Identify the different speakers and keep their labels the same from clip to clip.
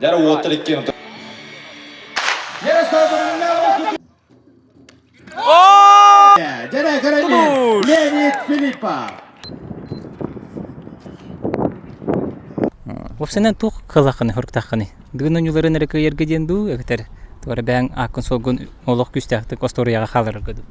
Speaker 1: Jara water ikkin.
Speaker 2: Jara sabırına
Speaker 3: Oh!
Speaker 2: Jara karani Leonid Filipa.
Speaker 3: Вовсенен тух кылакыны хурктакыны. Дыгын Оонньуулара нерке ергеден ду эктер. Туара бәң акын солгун олох күстәкты косторияга халыр гыды.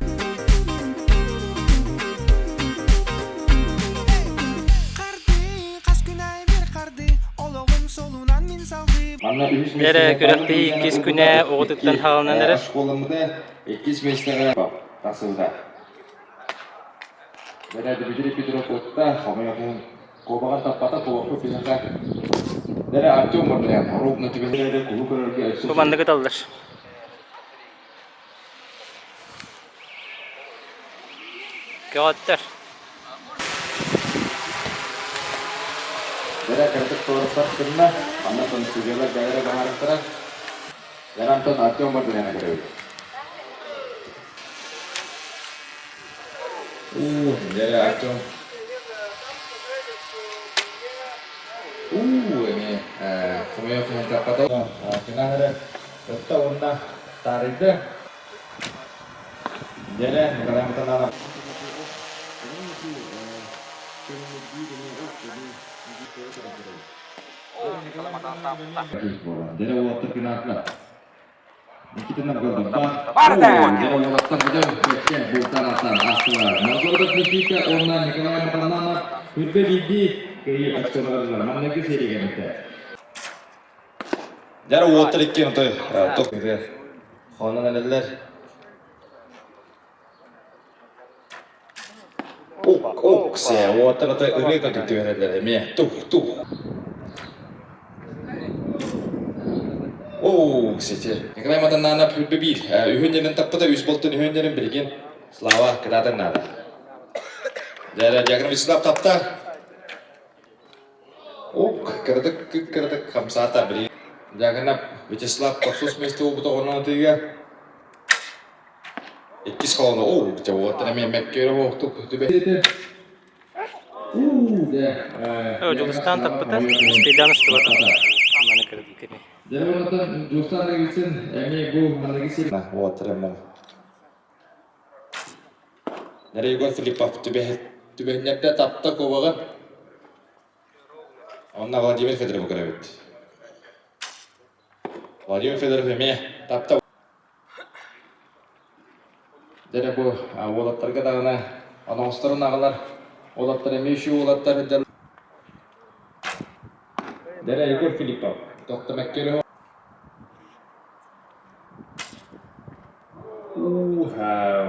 Speaker 3: Эре көрәкти иккис күнә огытыктан халынан эре.
Speaker 1: Школамда иккис месяцтәгә тасылда. Менә Дмитрий Петров отта, хамаягын кобаган таппата кобакны пизанга. Дәре Артем Мордян, ровно тибезләрдә кулу көрәргә.
Speaker 3: Командага талдыр. Кәттер.
Speaker 1: Дәре кертеп торсак кына, аны тон сүгәләр гайра гамарыктыра. Ярантон Артем Мордян керә. Дәре Артем. Ini kemudian kita kata kena ada betul orang tarik deh. Jadi kalau yang kita nanam. Jadi waktu kena apa? Kita nak berdebat. Jadi waktu kita kerja bukan asal asal. Maksudnya kita orang kalau yang kita nanam berbeda. Kayı açıklarlar. Mana ki seri gelmekte. Jara water ikkin otoy. Tok dedi. Xonana dediler. Ok se water otoy ırık ötüktü dediler. Me tuk. Sete. Ekrem matan nana bir. Ühüncenin tappada 100 boltun ühüncenin birgin. Slava kadatan nada. Jara jagan Islap tapta. Kırdık kamsata beri. Jangan Vyacheslav khusus mestu butuh orang tiga. Иккис kalau Jawa Tengah mekkero waktu tu be.
Speaker 3: Özbekistan tapıta istidan istibat. Mana kerdik ini.
Speaker 1: Jadi nonton Justan gitsin, ini bu mana gitsin. Nah, water emang. Dari gol Filipov tu be nyata tapta ko bagan. Onlar Vladimir Fedorov görevli. Vladimir Fedorov eme tapta. Jadi bu olatlarga dağına anonsların ağlar. Olatlar eme şu olatlar hedel. Jadi Igor Filipov. Doktor Mekkero.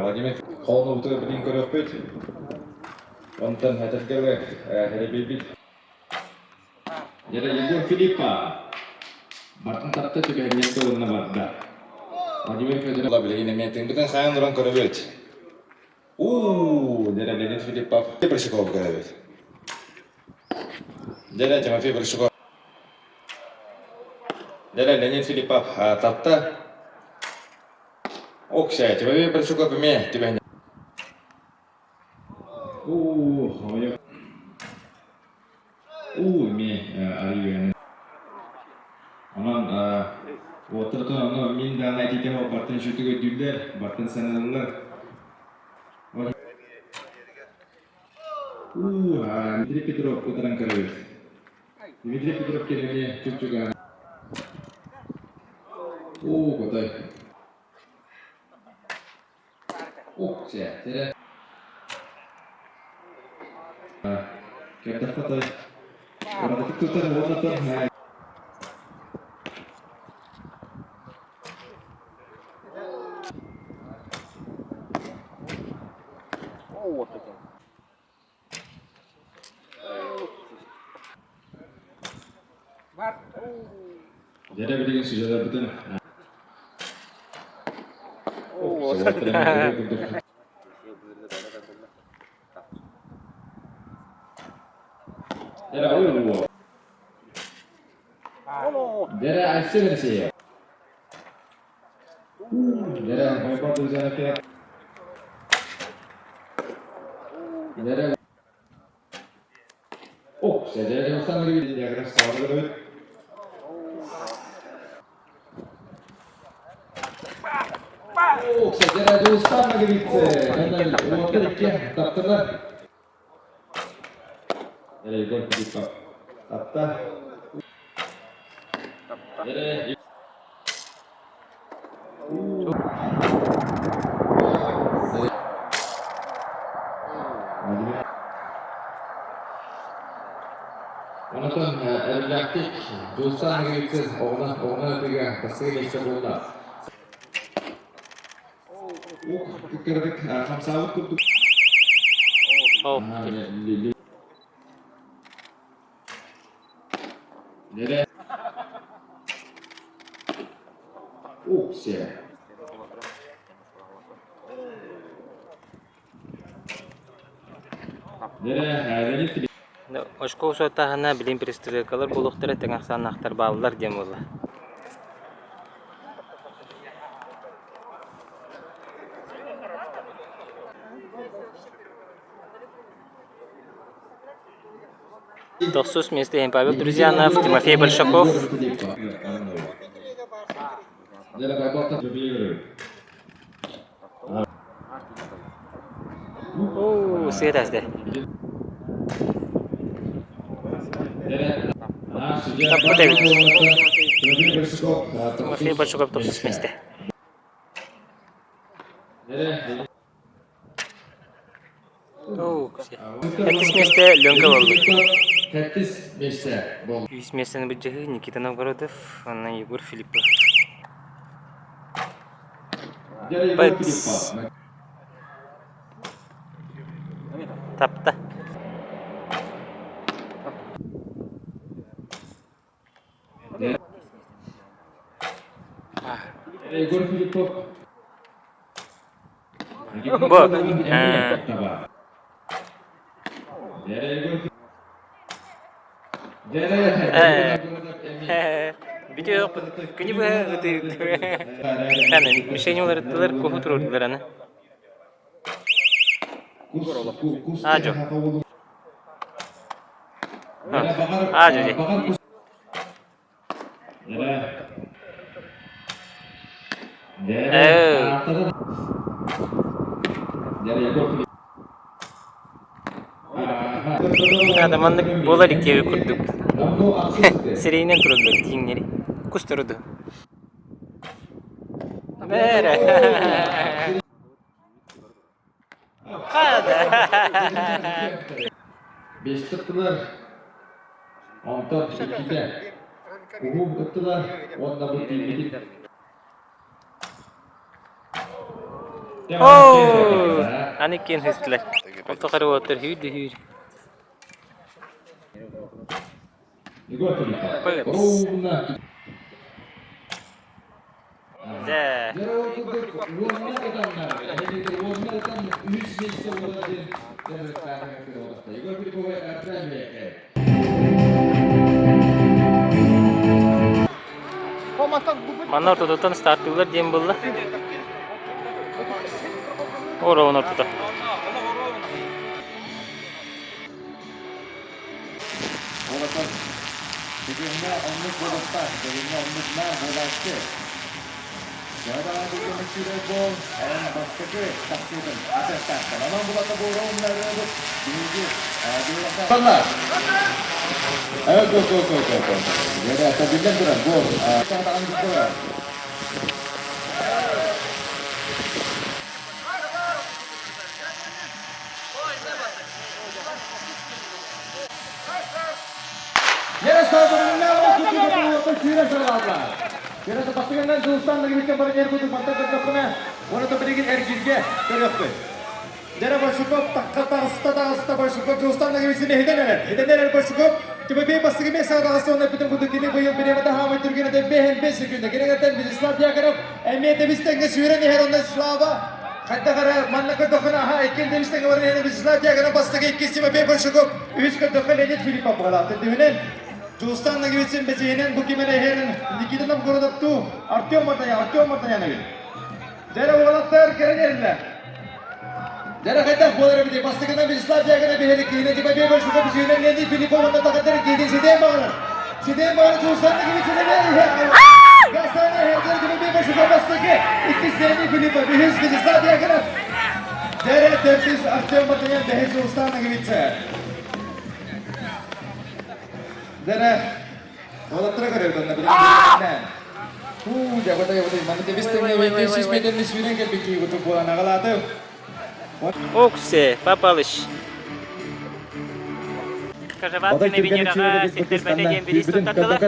Speaker 1: Vladimir kolunu butuh bilin görevli. Ondan hedel görevli. Hedel Jadi Igor Filipa, Barton tapta juga hanya tu orang Barda. Vladimir Fedorov lah bilang ini meeting, bukan saya orang korabet. Jadi Leonid Filipa, dia bersekolah korabet. Jadi cuma dia bersekolah. Jadi Leonid Filipa tapta. Saya cuma dia bersekolah pemeh, tiba hanya. Ini Arian. Aman, water tu aman min dah naik di tempat Barton shoot juga dudar, Barton sana dudar. Dmitry Petrov putaran kerja. Dmitry Petrov kira-kira cukup juga. Kotai. Saya. Kita foto. Orang itu tu water tu. Jadi begini sudah betul. Jadi asyik bersih. Jadi apa tu saya kira. Jadi saya jadi urusan lagi dia kena sahur dulu. Segera Dostan Gelixe. Orta iki taptılar. Gol Filippa. Tapta. Ondan erkek Dostan Gelixe ona ötüge basıya geçti bunlar. Kırdık, hamsalık tuttuk. Nereye? Şey. Nereye?
Speaker 3: Ошко сотахана билим перестрелкалар булуктара теңаксан актар баалар дем болла. Досус вместе Павел Друзьянов, Тимофей Большаков. О, серьезно. Тимофей Большаков Досус вместе. О, Иккис вместе Ленка болду. Иккис вместе Быджахи, Никита Новгородов, Анна Егор Филиппов. Бэкс. Тапта.
Speaker 1: Егор Филиппов.
Speaker 3: Бо. Видео кини бу ты кана мишенилер тылар коху турдулар аны. Ажо. Ажо. Адаманны болар икеби курдук. Серийнен турдук тиңнери. Кустурду. Бере. Када.
Speaker 1: Beş tuttular. 6-2'de. Kuhum tuttular. Onda bu değil.
Speaker 3: Oh, anikin histler. Otakar water hüydü.
Speaker 1: Егор Филиппов.
Speaker 3: Mana ortadan startıyorlar diyeyim bulla. Oradan ortada.
Speaker 1: Bugünde onluk bolastar, bugünde onluklar bolaştı. Yaradan bugün içine bol, en baştaki taksiyonun asestan. Tamam bulata bu onları alıp birinci Valla. Evet, gol. Yara atabilen duran, gol. Tantan gol. Yere saldırında kutu sira sarallar. Yere pastikan Dostan Gelixe barnger kutu mantak takına. Onu da birigin ergizge görüyordu. Yere başlıkop takata başlıkop Dostan Gelixe'ne hedeneler başlıkop. Tümü pastikan mesaj dağısı bütün kutu kili bu yıl bir daha mı Türkiye'de behen 5 günde gerekten biz İslam diye garip emniyete biz tenge süren her onda Slava. Hatta kara mannak dokuna ha ikinci biz tenge var biz İslam diye garip pastikan Иккис ve başlıkop 3 gün dokuna Leonid Filippa bağlattı düğünen. Dostan Gelixe'nin bezeyinen bu kimene herin Nikita Novgorod tu Artyom Martanya nagi. Jara oğlatlar gereğinde. Jara kayıt boğları bir de pastikan biz İslam diye garip bir kliniğe bir başlıkop biz yine Leonid Filippa onda takatları gidin sideye bağlar. Dostan Gelixe'ne
Speaker 2: Гасана Хердер gibi bir başı babasındaki Иккис Леонид Филиппов. Бихиз Династия yakınıp. Dere tertiz Artyom Batıyan Dehez Ustan'a gibitse. Dere. Olattıra görüyordu onunla bilen. Jago tayo. Mana tibis tayo ngayon. Иккис meter ni Sweden ke biki kutu bola nakalatay.
Speaker 3: Оксе, попалыш. Кажават не винирага, сеттер бәдеген бір истон таттылар.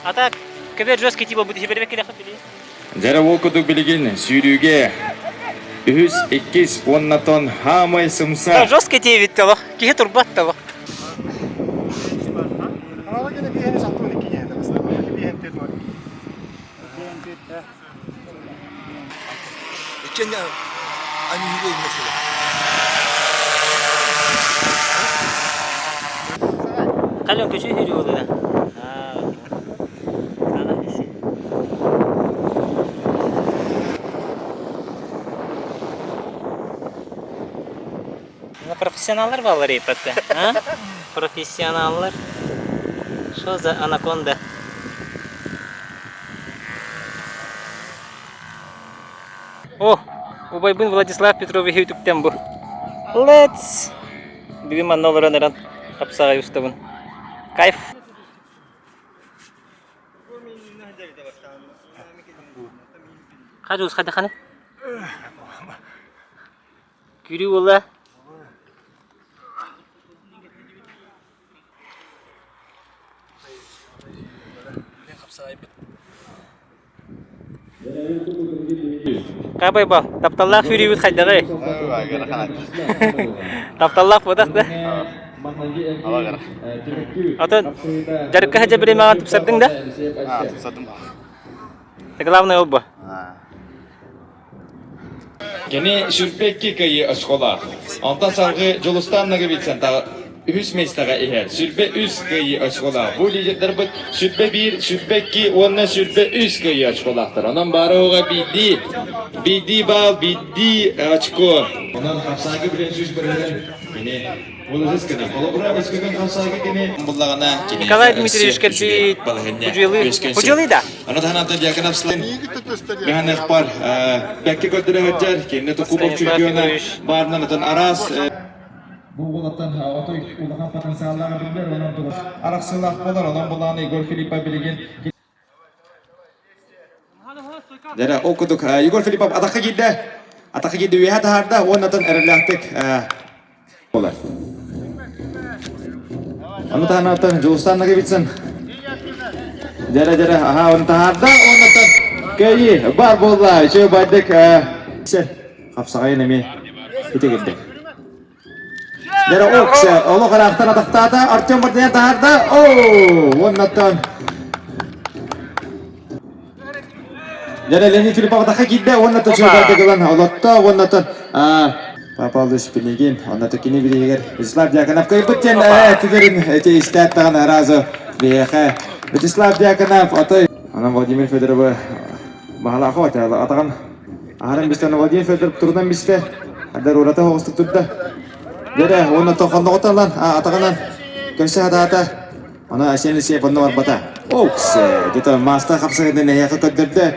Speaker 3: Атак, көбер жөз кеті бол бұды жебербек келе қып білейін.
Speaker 1: Жара ол күдік білген сүйрюге үз иккис оннатон хамай сымса.
Speaker 3: Жөз кеті бітті олық, кеге тұрбатты олық.
Speaker 4: İçinde aynı yüreği mesela.
Speaker 3: Kalyon köşe hürü oldu da. Профессионалlar bağlar yapakta. Ha? Профессионалlar. Что за анаконда? О, убайбын Владислав Петрович ютубтен bu. Let's. Бүгін манноларан апсаға юстабын. Кайф. Қажуыз қайда қаны? Күрі ола. Қабай ба, тапталлақ хүрейбіт қайдағы? Тапталлақ бодақ да? Атын, жарыққа хәжі бірей маған тұпсардың да?
Speaker 4: Тұпсадым.
Speaker 3: Главный ол ба?
Speaker 1: Gene sürpekki kayı aşkola. Anta sargı Jolustannaga bitsen ta üs mestaga eher. Sürpe üs kayı aşkola. Bu lijetler bit sürpe 1, sürpe 2, onna sürpe üs kayı aşkolaktır. Ondan bari oğa biddi. Biddi bal, biddi açko. Ondan hapsagi bilen süs birinden. Yine olacağız kadar. Kolabura eskigen hapsagi gene. Bullagana.
Speaker 3: Николай Дмитриевич келбейт. Хужылы да?
Speaker 1: Аны танатан якын апсылын. Яхан экпар. Бәкке көтірі ғаджар. Кенне тұқубок чүргіона барынан атын арас. Бұл болаттан отой улахан потенциаллары білдер. Онан тұрыр. Арақсылақ болар. Онан болағаны Игорь Филиппов білеген. Дәрі оқыдық. Игорь Филиппов атаққа келді. Атаққа келді өйе тағарда. Онатын әріліқтік болар. Onu tanıtın, Jolustannaga bitsin. Jara, aha onu taharda, onatan köyi bar bolla, şöyle baydık. Kapsağayın emi, ite gittik. Jara oksa, onu karaktan atakta, Artyom Bartyan taharda, onatan. Jara Leonid Filippov atakka gitti, onatan şöyle baydık olan, olatta, onatan. Papalдыш билеген, аны токини билегер. Вячеслав Дьяконов кайбыттен тидерин эте таган разы бияха. Вячеслав Дьяконов атай. Ана Владимир Федоров бахалаха атаган. Арам бистен Владимир Федоров турдан бисте. Адар урата хостук турда. Дере, оны тоқонда оталан атаганан. Көрсө ата. Ана асенлисе бонно бар бата. Окс, дето маста хапсагын не яка көддөрдө.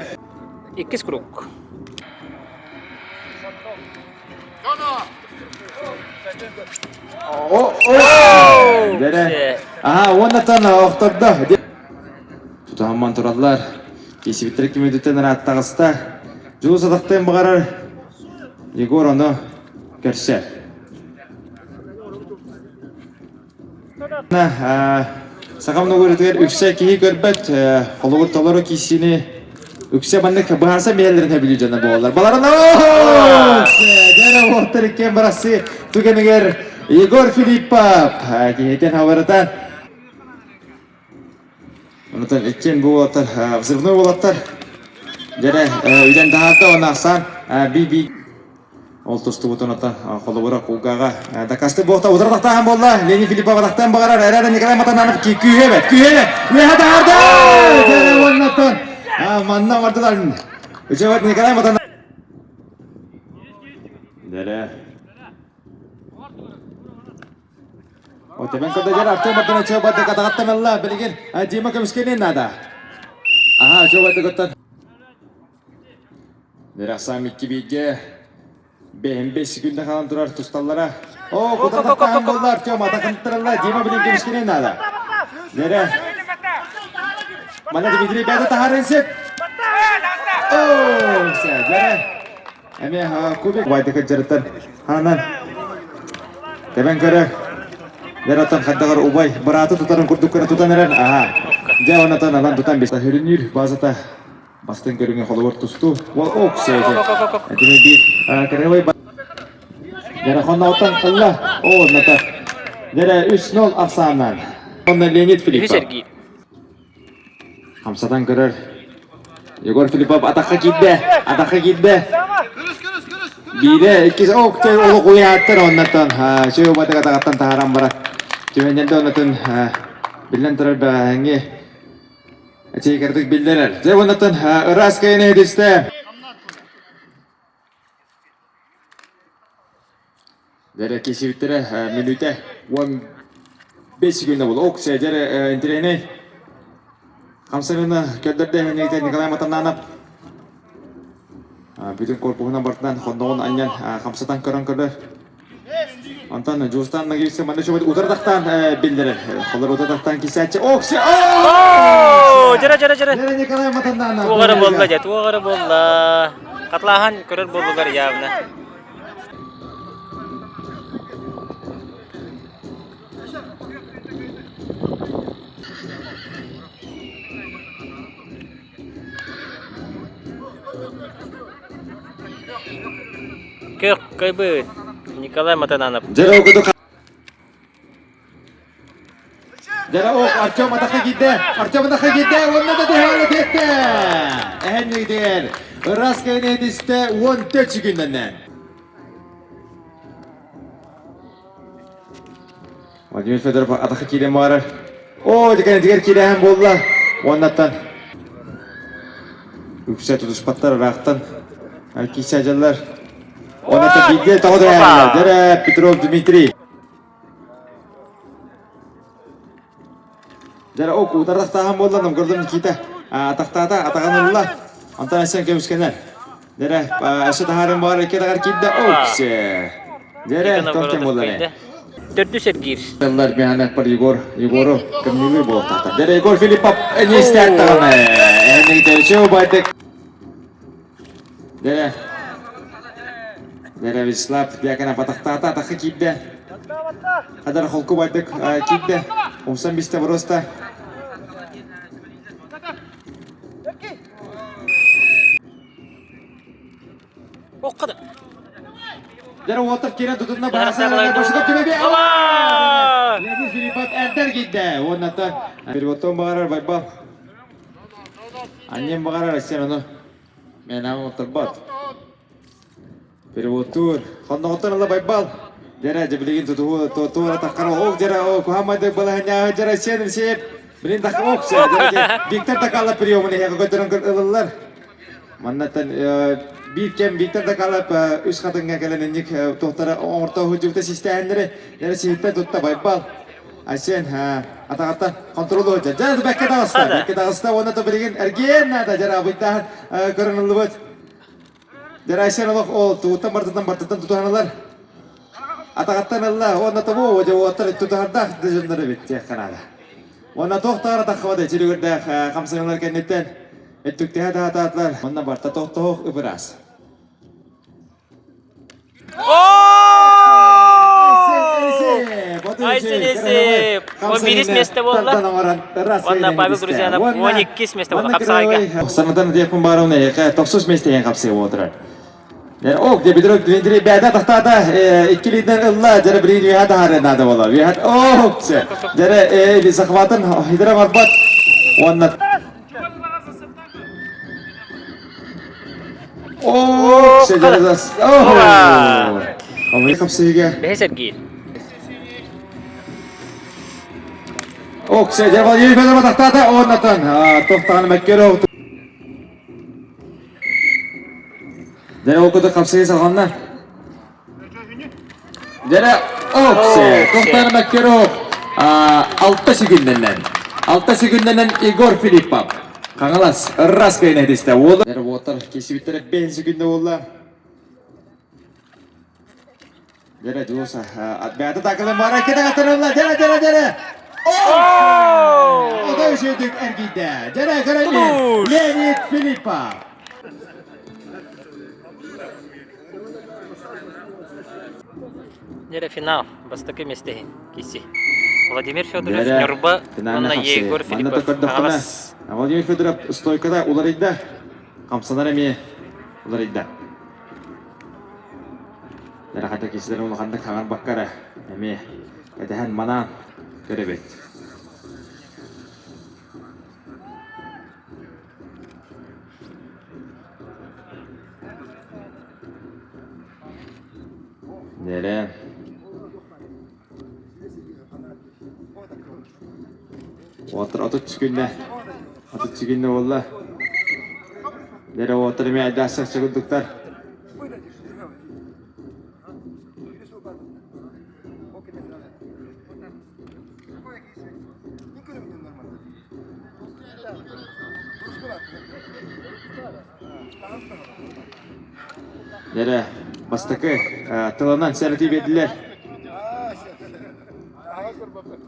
Speaker 3: Иккис круг.
Speaker 1: Дере. Aha, onatan oqtorda. Tutаман тураллар. Кесибиттер кимедеттен раттагыста. Жул садактан багарар. Егор аны көрсө. Сагамны көрөтөр үксө кии көрбөт. Холугур толору кисини үксө бандык баарса мээлерин билүү жана болар. Баларына. Дере отыр кен барасы тугенегер Игорь Филиппов. Кейтен хабардан. Онтан экен бу отыр взрывной болаттар. Дере үйден дагы онаксан би ол тосту бутонатан холобора кулгага дакасты бохта удардактаган болла. Леонид Филиппов дактан багарар. Эрер Николай Матананов күйөбөт. Уяда арда. Дере оннатан. Манна мартыдар. Үчөбөт Николай Матананов. Дере
Speaker 2: Otemen kada jara Artyom Martana coba de kata-kata Allah bilgin Dima kemiskinan nada. Aha coba tegotan. Derasam 2-1'ge 5 günde kalan durar Tustallara. Kutartaktan gollar Artyom atakantırlar Dima bilgin kemiskinan nada. Dere. Mana Dimitri beda taharin sip. Dere. Eme kubik wajda kejaratan hanan. Temen kere. Deratan kadar ubay beratu tutan kurduk kena tutan eren. Aha. Jawan atan alan tutan bisa hirinir bazata. Bastın görünge kolor tustu. Wal seyde. Jadi di kereway. Dere khonna utan Allah. Nata. Dere 3-0 Aksanan. Ondan Leonid Filipov. Hamsadan görer. Yegor Filipov atakka gitdi. Biri Иккис olu kuyattır ondan. Şu batı kata-katan taharam bara. Cümenden de ondan bilen tarar da hangi çekerdik bildiler. Ze ondan ıras kayını ediste. Dere kesivittere minüte 15 günde bul. Oksa dere indirene. Kamsanına körderde neyte Nikolay Matananap. Bütün korpuğuna bardan kondoğun anyan kamsatan körün körler. Antan Justan nagirse mana coba utardaktan bildirir. Kollar utardaktan kisahçı. Oksa.
Speaker 3: Jara.
Speaker 2: Dere Nikolay Matananap.
Speaker 3: Tuğara bolla. Katlahan körür bollugar yavna. Kök kaybı Nikolay Matananov.
Speaker 2: Jara okudu. Jara Artyom atakka gitdi. Onda da dehalet etti. Ehenniydir. Iras kayını ediste 14 günden. Vladimir Fedorov atakka giden var. Diğer kiren bolla. Ondan. Yüksek tutuş patlar raktan. Kisacılar. Ona da bildi tahu da Dere Petrov Dimitri. Dere utarda tahan bollandım gördüm kita. Atakanullah. Antan sen kemiskener. Dere aşağı taharın var iki takar kidde Dere tohtem bollanı.
Speaker 3: 4 sergir.
Speaker 2: Yıllar bir anak par Yegor'u kemnili bol tahta. Dere Yegor Filipov en iyi start takana. En iyi tercih baydık. Dere Vislav dia akan patak kidde. Kadar holku baydık kidde. Umsan biste brosta.
Speaker 3: Kadar.
Speaker 2: Dere water kiran tutuna bahasa başka gibi. Leonid Filipov enter giddi. Ondan bir otom bağırar baybal. Annem bağırar sen onu. Menam oturbat. Переводтур. Хонно отон ала байбал. Дера жаблигин туту атаккан дера Кухамады балахня дера сеним сеп. Билин так окса. Виктор такала приёмын яга көтөрөн кылалар. Маннатан Виктор такала үс хатынга келенник тохтара орто хужубта системдери дера септе тутта байбал. Асен атаката контрол өтө. Жана бекке дагыста оны то билген эрген нада жара буйта көрөнүлүбөт. Deraysen Allah tutan bartatan tutanlar. Atakatan Allah ona tabu wajah water tutardah dejundare bitti kanada. Ona tohtara takhwade çilgirde kamsanlar kennetten ettikte hatatlar. Ona barta tohtoh ibras.
Speaker 3: Aysenesi. O biris meste bolla. Onda Pavel Gruzyanov 12 meste bolla kapsayga.
Speaker 2: Sanatan diye kumbarone ya 90 meste yan kapsay oturar. Yani dia bidrog dindiri beda tahtada ikiliden Allah jara biri hada harena da wala. Wihat jara di sakhwatan hidra marbat wannan. Sejara das. Kamu kapsayga.
Speaker 3: Beser gir.
Speaker 2: Sejara biri beda tahtada onatan. Tohtan mekkero. Dere okudu kapsayı salganlar. Dere tohtanı mekkero. 6 sekündenden Igor Filippov. Kangalas ras kayın ediste. Oğlu. Water kesibitleri 5 sekünde oldu. Dere dosa. Atbiyatı takılın var. Kita katırırlar. Dere. O da üşüdük ergide. Dere görelim. Leonid Filippov.
Speaker 3: Нере финал, бастакы местехин, киси. Владимир Федоров, Нюрба, онна Егор Филиппов. Ағалас.
Speaker 2: Владимир Федоров стойкада уларыйда. Қамсанар әме уларыйда. Дәрі қайта кесілер ұлғанды қаған баққара. Әме әдіған манан көребет. Dere. Otur çıkınne. Otur çıkınne valla. Dere oturmaya adasyak çıkındıklar. Dere. Bastakı tılından serti verdiler.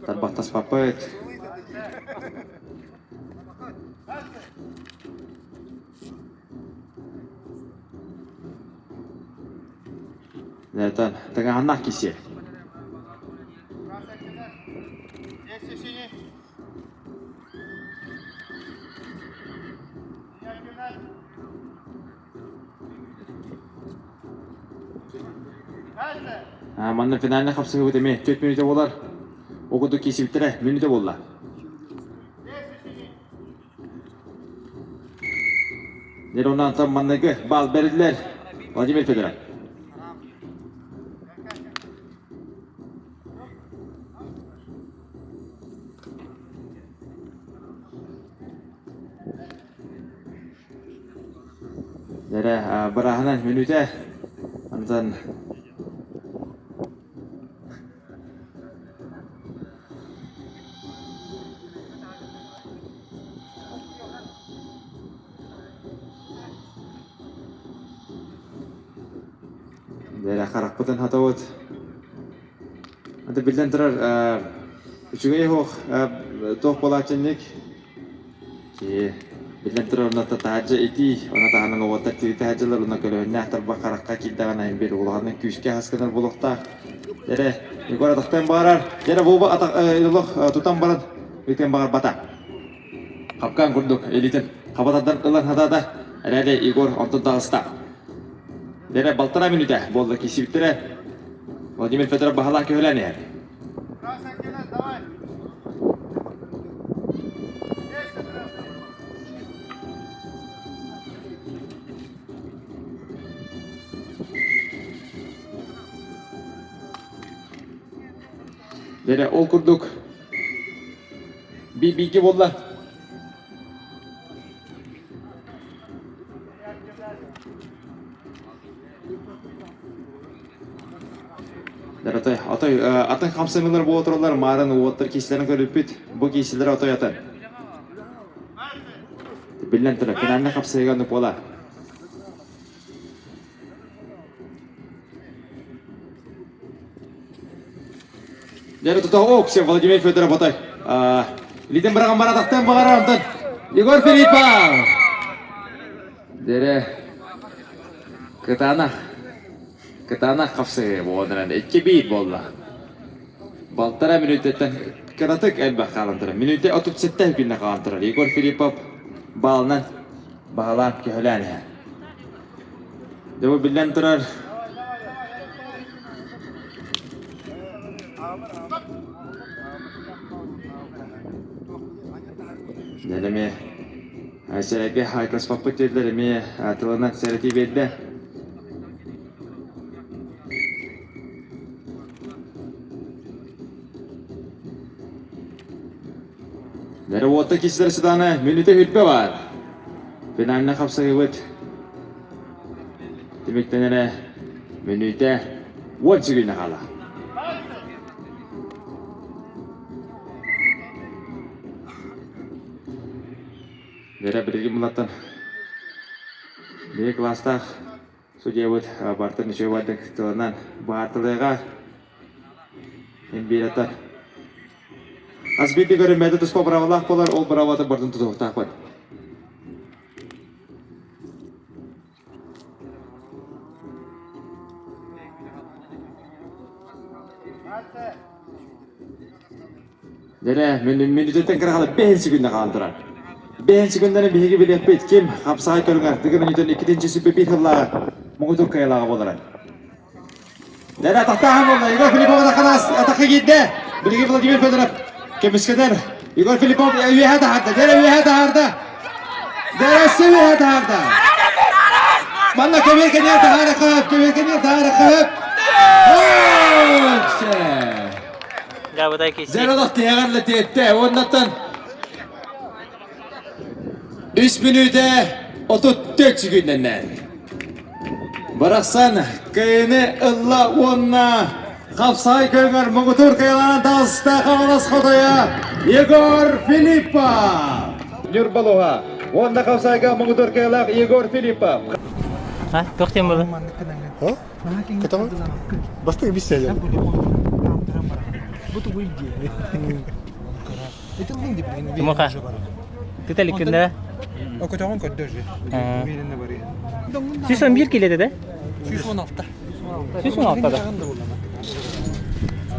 Speaker 2: Tarbaktas papayet. Nereden? Tengah anak kisi. Manın finaline kapsın bu demi 4 minüte olar. Okudu kesibittere minüte oldu. Nere ondan tam manlığı bal verdiler. Vladimir Fedorov. Nere berahanan minüte antan Dere karakpatan hatawut. Anta bilden tarar üçüge hoq toq bolacınlık ki bilden tarar ona tahajja eti ona tahanın ovatar tiri tahajjalar ona köle nahtar bakarakka kiddagan ayın beri ulağının küske haskanar buluqta. Dere Igor ataktan barar. Dere boba atak iloq tutan baran biten bagar bata. Kapkan kurduk elitin kabatadan ılan hatada. Rade Igor ontun dağısta. Dere baltara minüte bolda kesibittere Vladimir Fedorov bahala köhlen yer. Dere ol kurduk. Bir bilgi bolda. Atan kamsamılar bu otururlar mağaranın uvatları kesilerini görüp bit. Bu kesileri atay atan. Bilen tıra finaline kapsayıgan pola. Dere tuta okşa Vladimir Fedorov atay. Liden bırakın bana taktan bağıran atan. Igor Filippov. Dere Ketana kapsayı bu onların 2-1 bolla. Baltara minütetten karatık elbette kalantıra. Minüte 37 günde kalantıra. Igor Filippov balından bağlan köhlen. Devo bilen turar. Neleme Serege hayklas papatırları mi atılana sereti verdi. Nere wota kişiler sidana minüte hülpe var. Finaline kapsayı vet. Demek nere minüte 10 sekünde kala. Dere bilgi mulatan. Bir klasta судья вот бартын еще вадык тылынан бартылыга эмбирата. Асбиди көрмөдө түс поправалах болар, ол бравада бардын тутуктак бар. Dere minütten kırakalı 5 sekunda kaldırar. 5 sekundаны биһиги билеппит ким хапсай көргөр Дыгын Оонньууларын экинчиси бир хылла могутур кайлага болар. Дера тактахан болду. Игорь Филиппов атаканас атакка кийди. Билги Владимир Федоров кемискедер. Игорь Филиппов үйөтө харда. Дера үйөтө харда. Дера үйөтө харда. Манна кемеркенер таракып, кемеркенер таракып.
Speaker 3: Габыдай кеси.
Speaker 2: Зеродох тиягарлы тетте. Оннаттан 3 minüte 34 sekundenden. Bıraksan kıyını ılla onna kapsay köngör mugutur kıyalanan tasta kavalas kodoya Igor Filippov. Nurbalova. Onda kapsayga mugutur kıyalak Igor Filippov.
Speaker 3: Ha, toktayım burada.
Speaker 5: Hah? Kata mı? Basta gibi hissediyor.
Speaker 3: Tumuka. Kita likunda.
Speaker 6: Aku tahu kan kau je. Minum beri.
Speaker 3: Süsün 1 kilo dedi.
Speaker 6: 116.
Speaker 3: Süsün altta da.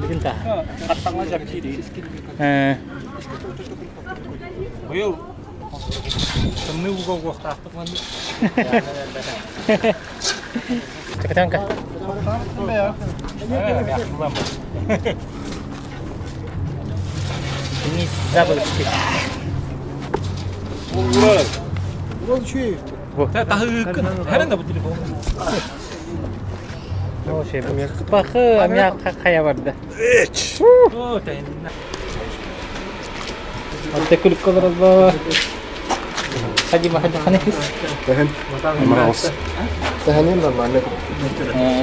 Speaker 3: Likinta.
Speaker 6: Katang aja kiri. Ayo. Kamu gua tak tahu kan.
Speaker 3: Ceketan kah? Ini double stick.
Speaker 6: Ural şey. Tahu kan. Heran dah betul bu.
Speaker 3: Oh şey. Bakı amya kaya vardı.
Speaker 6: Oh tahu.
Speaker 3: Altta kulüp kalır Allah. Hadi hadi.
Speaker 5: Tahan. Maus. Tahanin lah mana?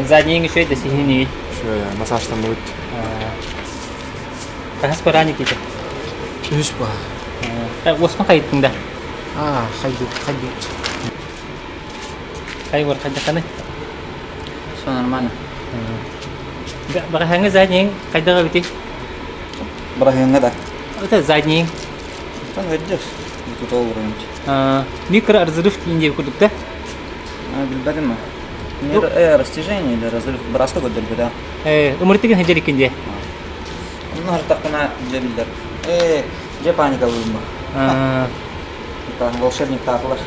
Speaker 3: Задние шеи до синей.
Speaker 5: Şöyle masajdan mı?
Speaker 3: Kahas parani kita.
Speaker 5: Yüz bah.
Speaker 3: Wasma kaitin dah.
Speaker 5: Haydi.
Speaker 3: Kay war kada kana.
Speaker 7: Sonar mana?
Speaker 3: Enggak barangnya zadnие kada gitu.
Speaker 7: Berapa yang ada?
Speaker 3: Это задние.
Speaker 7: Kan gajah. Itu tahu orang.
Speaker 3: Микро разрыв инде кудукта.
Speaker 7: Bilbadim mı? Растяжение или разрыв броска только, да?
Speaker 3: Умыртыгын хеджелик инде.
Speaker 7: Onlar takına cebildir. Cephanika vurma. Волшебник takılar.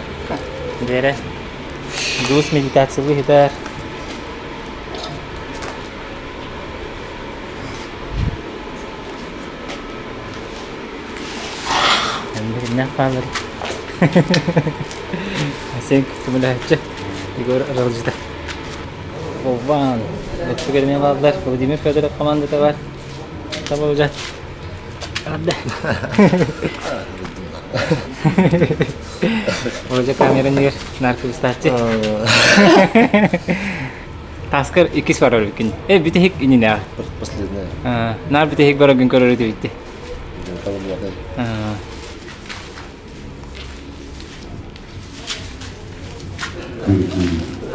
Speaker 3: Дера. Дус медитациялы хитар. Амбирна фалар. Sen kutumulah aja. Igor Aralcı'da. Ovan. Mutlu gelmeye vardılar. Vladimir Fedorov komandada var. Tamam hocam. Ada. Hoca kamerayı yer. Narko istatçı. Tasker Иккис var orada gün. Bir tek ini ne?
Speaker 5: Последняя.
Speaker 3: Nar bir tek var o gün korur diye bitti.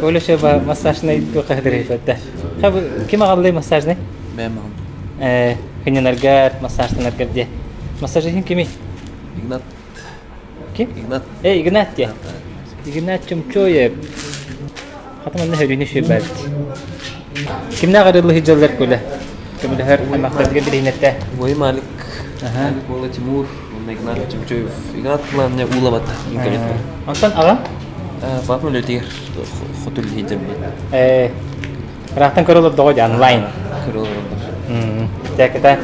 Speaker 3: كل شيء مساج نيد وقهدري فتح. خب كم أغلى مساج نه؟
Speaker 7: Memang.
Speaker 3: خلينا نرجع مساج نرجع دي. مساج هين كمي؟
Speaker 7: Ignat.
Speaker 3: كم؟
Speaker 7: Ignat.
Speaker 3: إغنات يا. إغنات كم شوية. خاطر من نهري نشوي بعد. كم نغير الله يجلر كله. كم نهر ما أقدر تقدر هنا تاه.
Speaker 7: Woi Malik. Malik Mola Timur. Ignat Cemcoyev. Ignat lan ne ulamat.
Speaker 3: أنتن أغا؟
Speaker 7: Fatma Lüthier. Kutul hijab.
Speaker 3: راح تنكروا الضغط أونلاين.
Speaker 7: Kırıl.
Speaker 3: Так.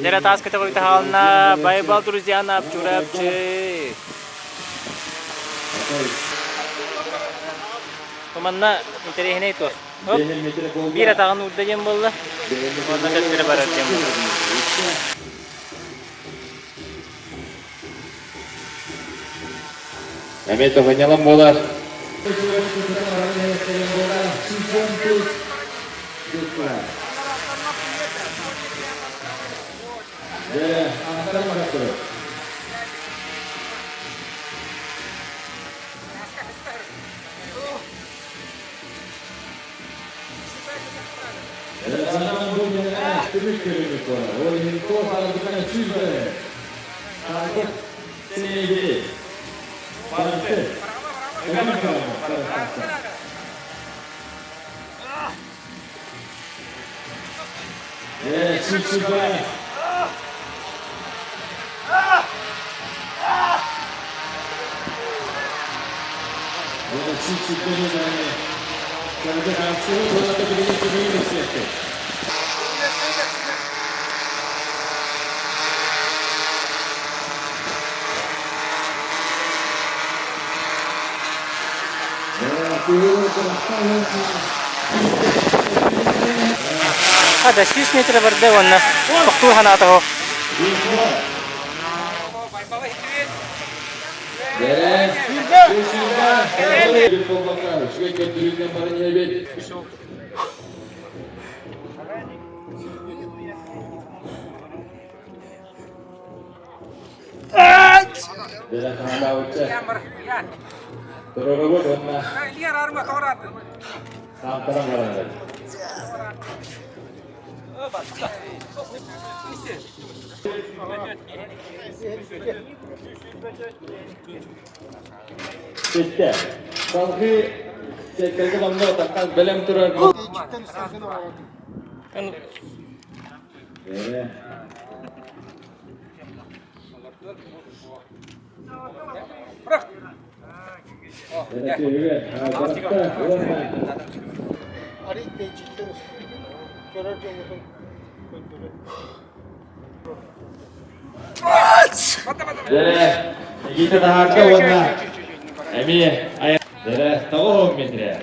Speaker 3: Дера тас kita kita halna Bible друзья на чурапчи. Команда интерехне то. Бир атаган урда жем болду. Ондан да бир барат жем.
Speaker 2: Эметов ойнalам болар.
Speaker 1: Zaman bu yine sürük görünüyor sonra. Oyunun korsanı bir tane süzme. Kalkıp seneye gidi. Parası. Ödüm kalma. Evet, süzme. Burada süzme yani. Kendi karşılığı burada da birinci sürüyü gösterdi.
Speaker 3: هذا 6 متر برده ولا مفتوحة نعطيه
Speaker 1: Bitti. Sanki çekildi bana otaktan belem turar. Evet. Bırak. Evet, evet. Dere, kita dah harga warna. Emi, ayat. Dere, tahu metre.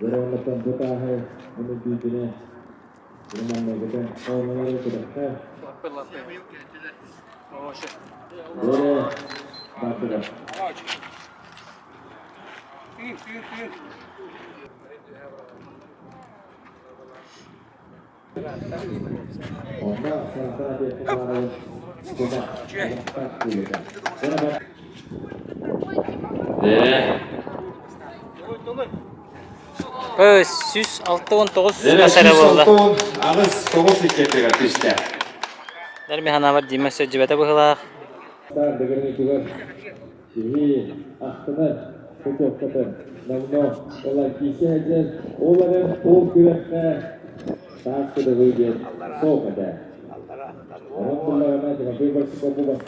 Speaker 1: Berangkat buka hai menuju sini. Rumah mereka oh mana sudah hai. Boleh. Bapak dah. Oh nak saya dia kemarin sudah.
Speaker 3: Öz 169 mesele oldu.
Speaker 1: Ağız 9 iketega düştü.
Speaker 3: Dermi hanavar dime sözcübete bıhılaq.
Speaker 1: Degani juga sini akhtar foto foto namno olah kisah aja olaran o kürekte saat sudah hujan sok ada orang mulai cuma bebas kopo bas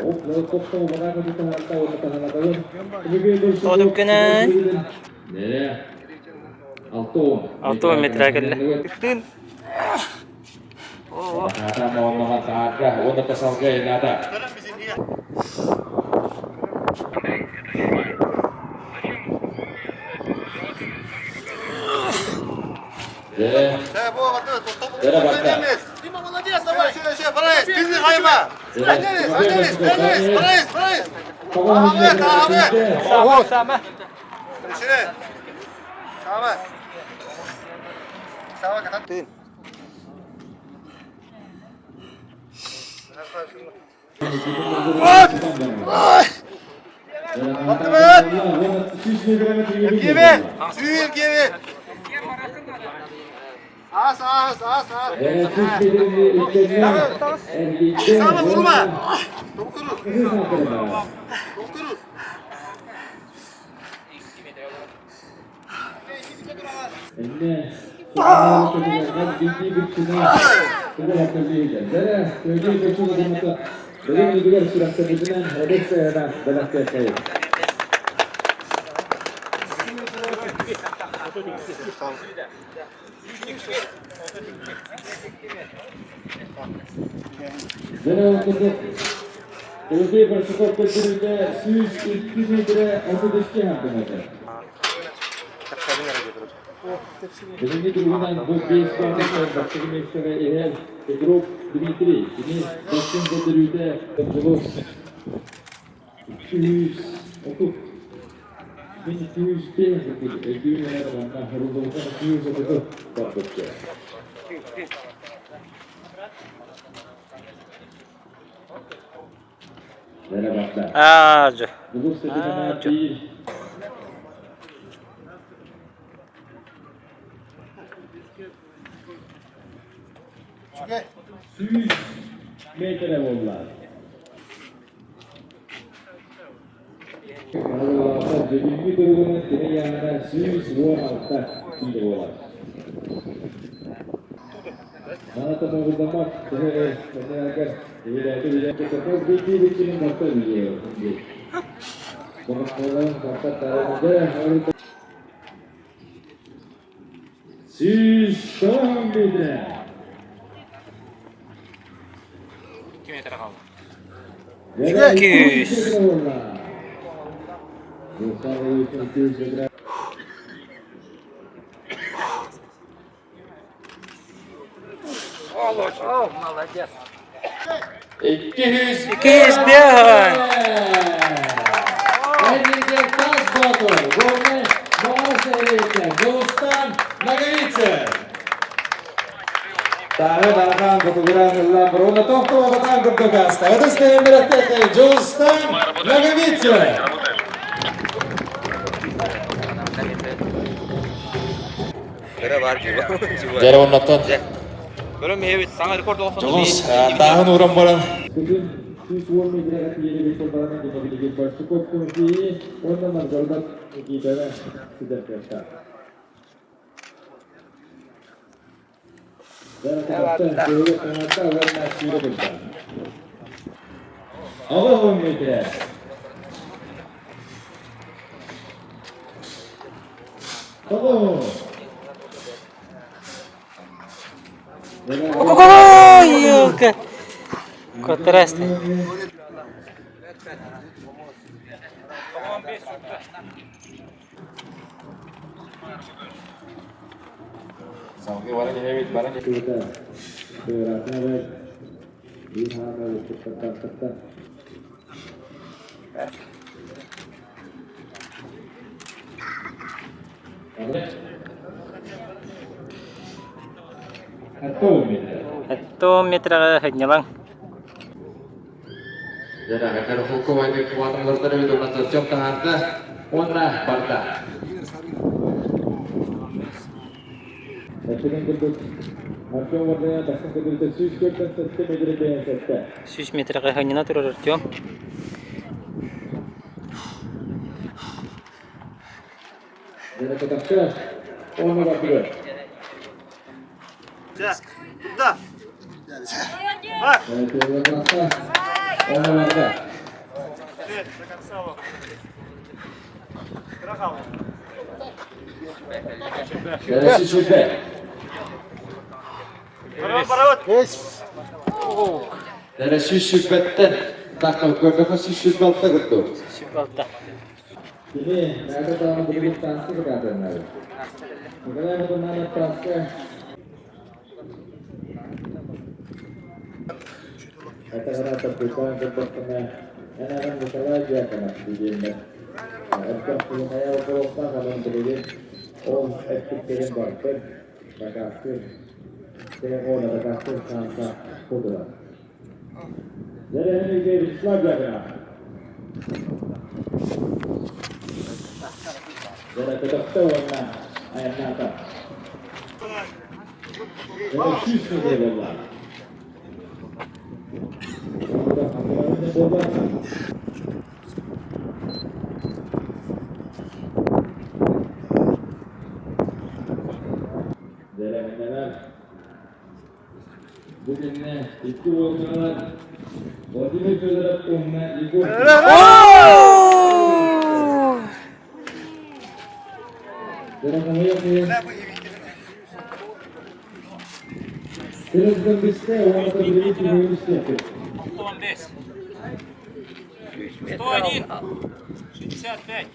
Speaker 1: oh kopo mana kita tahan tahu
Speaker 3: Oğlum gene
Speaker 1: ne alto
Speaker 3: metre geldi.
Speaker 1: ada mau nama ada untuk kesal gay ada
Speaker 4: Sama vurma.
Speaker 1: Jadi bersyukur kepada Sus Иккис metre otobüski hakkında. Jadi di rumah bu base camp bakti metre ini grup Дмитрий, ini Basın Bödürü'de yolculuk 200 okul 1200 değil okul 200 liradan harılığından 200 okul baktıkça. Merhaba.
Speaker 3: Ajo.
Speaker 1: Bu sedimana bir 100 metre oldular. Aralarda cebimli durumunun sene yanında 100 won altta bir dolar. Anlatama vurdamak, sene agar ileride bir kesapaz bir içinin bakta biliyor. Konuşmaların bakta tarafında 110 metre.
Speaker 3: Иккис. Молодец.
Speaker 1: Иккис.
Speaker 3: Иккис Дыгын.
Speaker 1: Elinde tas batır. Golde muhasebeyken Dostan Nagavitse. Tahe dalgan fotoğraflarla burada tohtu vatan kurtukasta. Ödüs temberatete Dostan Nagavitse. Jere onnattan.
Speaker 7: Böyle meyve sana rekord olsun.
Speaker 1: Jones tahan uğram baran. Bugün Türk War Medya'da yeni bir fotoğrafını yapabilecek var. Spor konusunu ondan sonra gidere size göster. Arkadaşlar böyle kanatta ve nasıl yapacağız? Allah'ım metre. Allah'ım.
Speaker 3: Ой, елка. Контраст.
Speaker 1: Sampai warna ini barang kita beratnya baik di mana tetap.
Speaker 3: Itu mitra hanya lang.
Speaker 1: Jadi agar hukum ini kekuatan bertemu itu mencocok harta warna parta. Başkanın kurduk. Hakkı warnaya basın kurduk. Süs gökten sistem edilip beğensette.
Speaker 3: 100 metre hanya turur diyorum.
Speaker 1: Jadi tetapkan warna bakıyor.
Speaker 4: Да.
Speaker 1: Warna warna. Dari sisi B. Dari sisi B'ten takal ke sisi B'ten gitu.
Speaker 3: Süperda.
Speaker 1: Ini ada tahun berikut transfer keadaan lalu. Makanya untuk mana transfer? Kata-kata terbuka untuk bertengah. Yang akan buka lagi akan dijadikan. Erkek punya saya operasi kalau berdiri. Oh, ekip kirim barter. Bakasir. Saya ada bakasir sangat kuda. Jadi ini jadi selagi ya. Jadi tetap tahu mana ayat nata. Jadi sisi dia bola. Sudah hamilnya bola. Jadi menyerang. Bugünne iki oyuncular. Odine çözerek onunla iki Средством быстрее, он это берите в университете.
Speaker 6: 101, 65.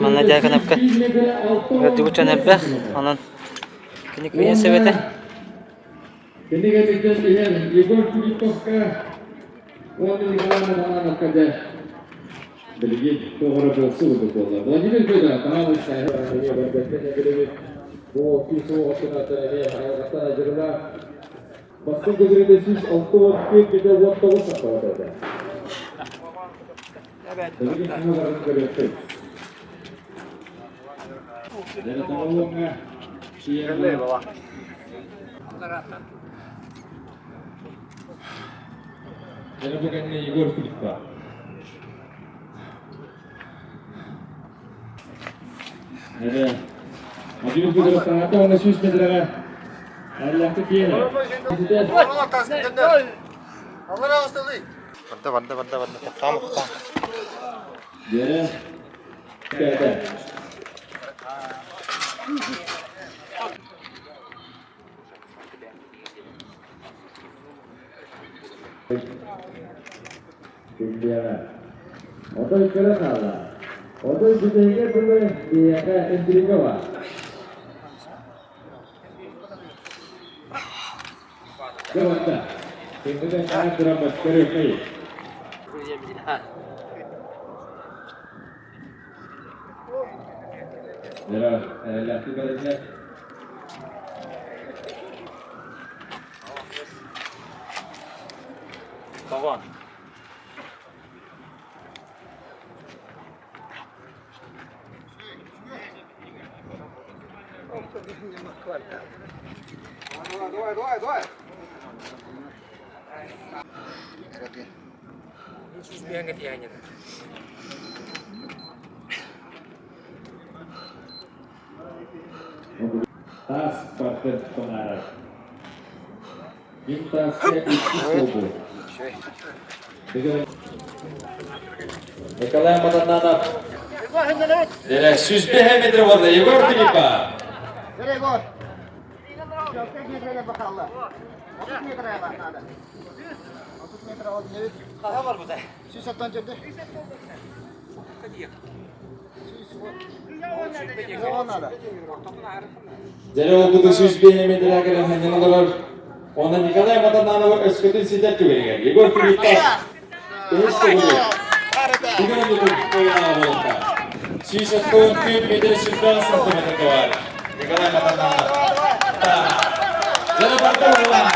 Speaker 3: Mana dia kenapa? Berarti ucapnya bah, anan Клиника мен совета.
Speaker 1: Кенеге битен иһен Егор Филипповка Оны Николаевна каде. Билги тоғры болсы болды. Владимир Федоров, канал сайы. О, кисо отынатыне айғаттана жүрілі. Басқын көзіреді сіз ұлттығы кекеде оттығы сақтауыдады. Білген қаңыларын көреттік. Және тамалуыңа шиерлі бала. Және бүгінне Егор Филиппа. Және Владимир Федоров таңаты оны сөз медіріға әліяқты кейіні. Бері кәді. Күндері. Отой көрі қалды. Отой бүтеге бұны дейеға интрига бар. Kewata, kemudian sangat teramat kerja. Ya, laki baliknya. Kawan. Dua. Biangat ya hanya. Tas partai pengarah. Kita Иккис. Николай Матананов. Дерек сүз бехеметр болды. Егор Филиппа.
Speaker 8: Егор. Çok metreye bakalım. 30 metreye bak hadi. 30 metre oldu. Evet. Kaça var burada? 180 cebde. 180.
Speaker 1: Jadi waktu süz behemetir agar hanya olur. Ona Nikolay Matananov'u eskiden sidet güveniyor. Егор Филиппа. Bugün bu oyuna oldu. 64 metre süzden santimetre var. Nikolay Matananov. Jadi bertolak.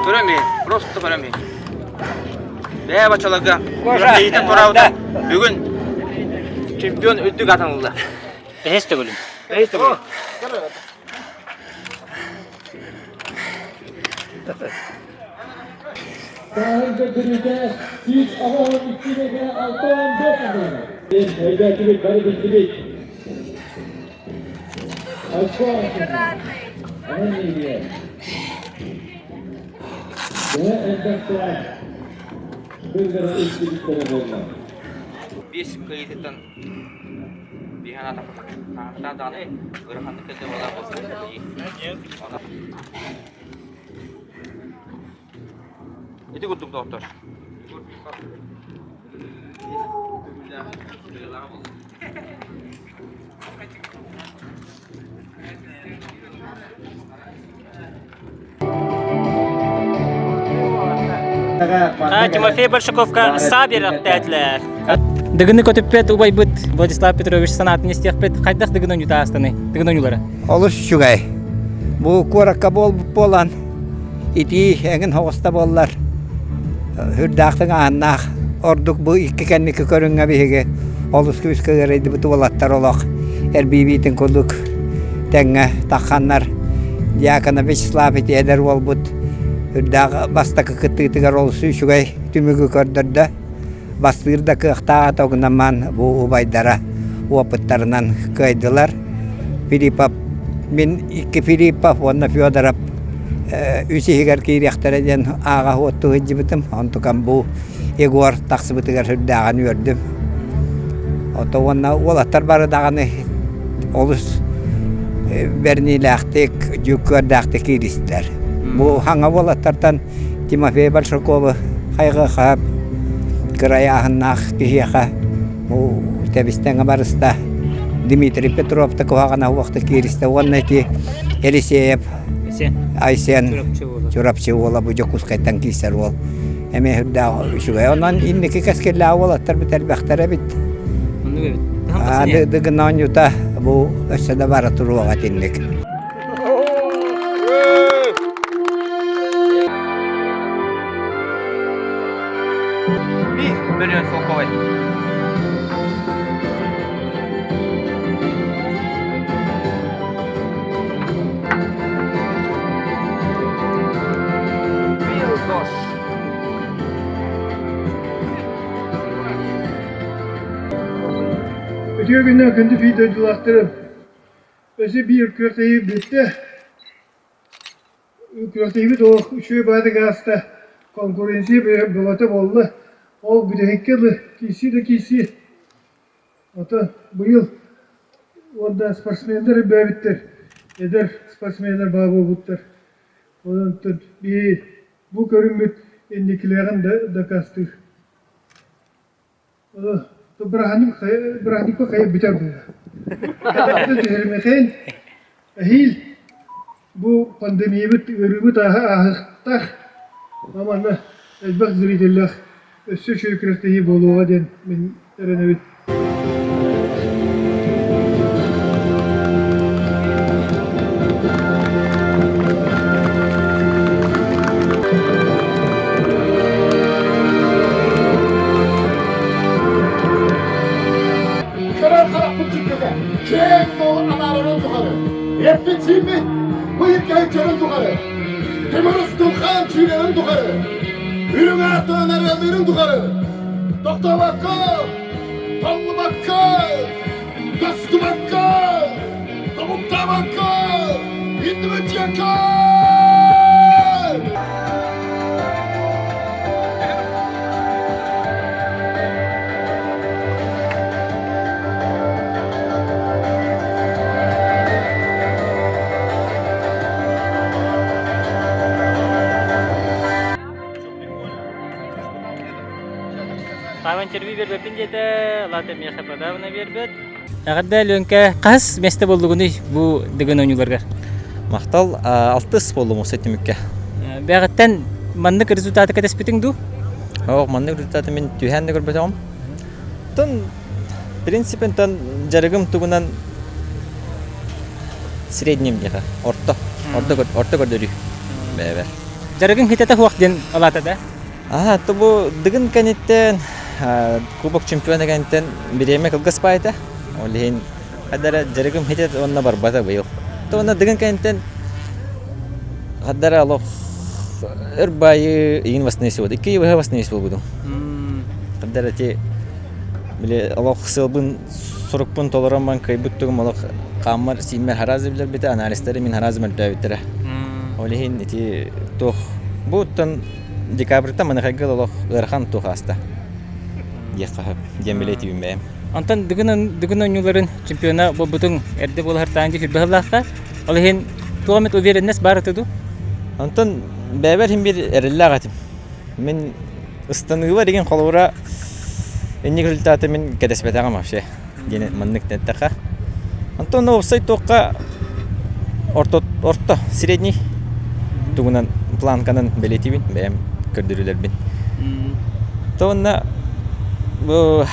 Speaker 6: Көрәме, просто көрәме. Бәй бачаларга, ейтен турауда бүгін чемпион үздік атанылды.
Speaker 3: Бәйсті бөлім.
Speaker 1: Tahun kedua, sis awal iklimnya alton berkembang. Ada kibik baru kibik. Apa? Ini dia. Dia enggak kuat. Bergerak iklim terbenam.
Speaker 6: Бес кайдытан биханата та даны гөрханды келде бола болсын. Эти гудук доктор.
Speaker 3: Тимофей Большаковка сабир аптатлар. Дыгынны көтөппет убай бут Владислав Петрович санатын истехпет кайдак Дыгын Оонньуулара. Дыгын Оонньуулара.
Speaker 9: Олус шугай. Бу коракка болан ити эгин хогуста боллар. Хүрдактын аннах ордук бу икки кенники көрүнгө биге олус күскө керейди буту болаттар олок. Эрбибитин кулук теңге такканнар. Якана Вячеслав ити эдер болбут. Хүрдаг бастакы кыттыгытыгар олусу шугай түмүгү көрдөрдө. Bastırda kıhtağa toğunaman bu ubaydara uapıtlarından kaydılar. Filipap, min iki Filipap, onna Fyodorap üsihigar kiriyaktaracağın ağa hotu hıcıbıtım. Ontukan bu Егор taksıbıtıgar hürdağını gördüm. Ото онна олаттар бары дағаны олыс бернилақтық, жүккөрдақтық киристер. Бұл хаңа олаттардан Тимофей Большаковы қайғы қап, кыраяғыннақ кешеға тәбістен барыста Дмитрий Петровты көғағана уақты киристі. Онна ті Елисеев, Айсен, Чурапчы ола бұ жоқұсқайттан кейсер ол. Әме хүрді үшігай. Онан иннекі кәскерлі олаттар біт әлбәқтары біт. Дыгын Оонньуулара бұл өссіде бары тұруға тенлік.
Speaker 3: Бөлген соққой.
Speaker 5: Ötüyor günden kendi videoculaştırıp öse bir köfteyi bitti. Köfteyi de o şöyle bazı gazete konkurensiye bir bilete oldu. O bir de hekkeli kişi. Ota bu yıl orada sportsmenler bebittir. Eder sportsmenler babı buttur. Ondan tut bir bu görünmüt endikilerin de kastır. Berani kok kayak bicara dulu. Itu dihermekan, ahil, bu pandemi itu tak, mana elbet zuridilah, sesuatu kerja bolu aja men terenavit.
Speaker 10: Hepsini bu hikayenin duvarı. Temurus Tulhan Çiğne'nin duvarı. Ürün Ertuğrul'un duvarı. Doktor Bakkal, Tanrı Bakkal, Dostu Bakkal, Tavukta Bakkal, İndivit Yakal.
Speaker 3: Kawan cerbi berbepin jete, latem ya kepadavna berbet. Agada lönke kas meste bolduğunu bu Dыгын Оонньууларга.
Speaker 7: Мақтал 6 болдым осы темекке.
Speaker 3: Бәгәттән маннык результаты кәтеспетиң ду?
Speaker 7: Оқ, маннык результаты мен түйәнді көрбетем. Тон принципен тон жарыгым тугунан среднем дегі, орта көрдөрү. Бәбәр.
Speaker 3: Жарыгың хитата хуак ден алата да?
Speaker 7: Тобу Дыгын кәнеттен Кубок чемпиона кәнеттен биреме кылгыс байта. Олейін қадара жарыгым хитет онна барбата быйыл. Онна Дыгын кәнеттен қадара алох өр байы иін васнайсы болды. 2 йығы васнайсы болды. Қадара те біле алох сылбын 40 пун толыраман кайбыт тұғым алох қамар симмер харазы білер беті аналистері мен харазы мәрді өттірі. Олейін еті тоқ бұттан декабрьта мана хайгыл олох ырхан тухаста. Яқап демелети бимбем.
Speaker 3: Антан Дыгын Оонньууларын чемпиона бутун эрде бол хартаанжы фирбахлаха. Олehen туамет увереннес бар тыду.
Speaker 7: Антан бәбәр хим бир эреллагатым. Мен ыстаныгы деген колура энни результаты мен кәдәсбәтәгә вообще. Гене маннык тәттәка. Антан офсайт тоққа орта средний тугунан планканын белетибин бәм көрдүрүлөр бин. Тонна бу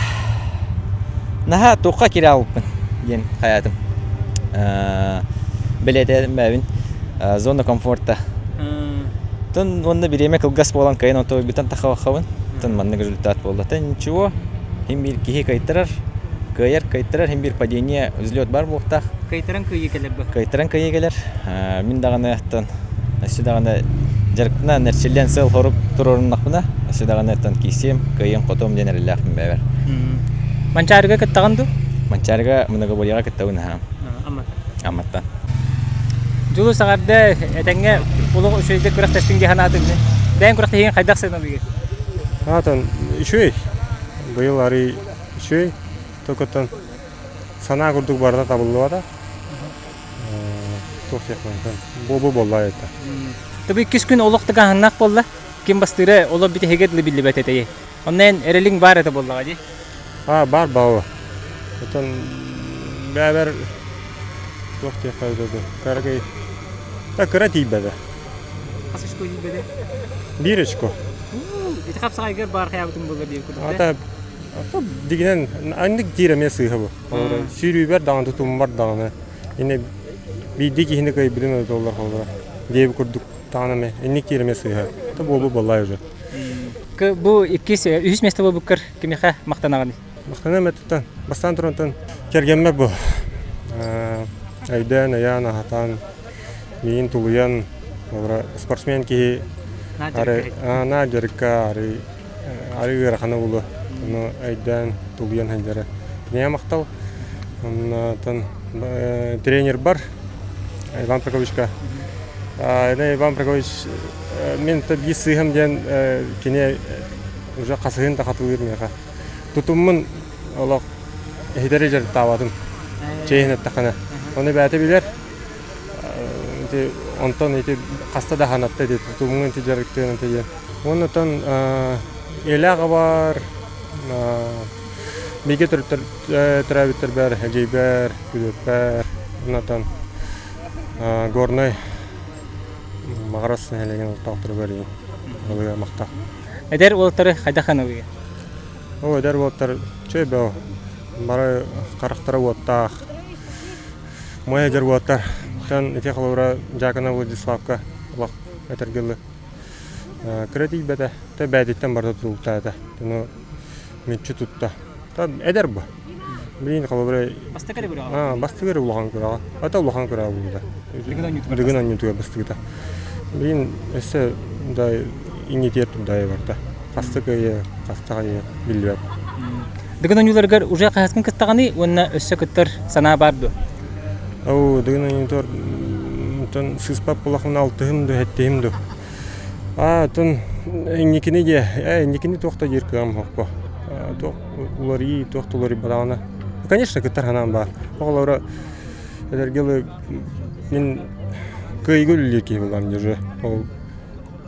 Speaker 7: наха тоққа кире алыппын ген хаятым. Белетем бәбин зона комфорта. Тон онда биреме кылгас болан кайын ото битан тахавахавын. Тон маннык результат болды. Тон ничего. Хим бир кихи кайтырар. Кайтырар хим бир падение взлет бар буктах.
Speaker 3: Кайтыран кыйы келер бу.
Speaker 7: Кайтыран кыйы келер. Мин даганы яттан. Асыдаганы жаркна нерчелен сыл хоруп туруруннакмына. Асыдаганы яттан кисем кыйын котом денерлахмын бәбер.
Speaker 3: Манчарга кеттаганду?
Speaker 7: Манчарга мынага болияга кеттагын ха. Аматтан.
Speaker 3: Жулу сагарда этеңге улуг үшөйдө күрәк тестинге ханатын. Дәйин күрәк теген кайдак сыйны биге.
Speaker 5: Атын үшөй. Быйыл ари үшөй.
Speaker 11: Токотан сана курдук барда табылды да. Тох якман. Бобо болла это.
Speaker 3: Таби Иккис күн олуктыга ханнак болла. Ким бастыра олор бите хегетле билли бететей. Оннан эрелиң бар эте боллага ди.
Speaker 11: Бар бау. Отан бәбер тох якайды. Каргай. Та карати бәдә.
Speaker 3: Касышко дибеде.
Speaker 11: Биречко.
Speaker 3: Ити капсага эгер бар хаябытың болор деп күдү.
Speaker 11: Ата дигенен андык диреме сыйхабы. Ора сүрүбер даган тутум бар даганы. Эне бидики хине кай $1 холдора. Деп курдук таанаме. Эне диреме сыйха. Та болу боллай уже.
Speaker 3: Бу Иккис үз месте болбуккар кимеха мактанаган.
Speaker 11: Мактанам эттен. Бастан турунтан кергенме бу. Айдан аяна хатан мин тулуян ора спортсмен ки аре наджерка аре гырахана болу. Ну айдан тулуян ханжара. Не мактал. Тан тренер бар. Иван Прокопичка. Иван Прокопич мен таби сыйхам ден кине уже касыгын такатылыр мега. Тутуммун олок хидережер тавадым. Чейнет такана. Оны бәте билер. Онтон эти каста да ханатты ди тутумун тижеректен тие. Онтон элага бар. Биге травитер бар, хәҗибәр, күләпәр. Онтон горной Магарасны элеген тактыр бери. Олга макта.
Speaker 3: Эдер олтары кайда ханабыга?
Speaker 11: О, эдер олтар чөбө. Бары карактары оттак. Моя эдер олтар. Тан эте калыра Жакана Владиславка. Аллах этергеле. Кредит бете. Те бәдиттен барды тулта да. Тыны мечү тутта. Та эдер бу. Блин калыра.
Speaker 3: Бастыгары бу.
Speaker 11: Бастыгары улган кыра. Ата улган кыра булды. Дыгын Оонньуулара бастыгыта. Блин, эсе да инитет дай барда. Кастыгы, кастыгы билбеп.
Speaker 3: Дыгын Оонньууларга уже каскын кыстаганы, онна өссө көттөр сана барды.
Speaker 11: Дыгын Оонньуулар тон сыспап булахын алтыгым да хеттем да. Тон никини тохта жеркам хокко. Тох улари тохтулари барана. Конечно, көттөр ханам бар. Оглары эдергеле мен көйгөл ки булган же. Ол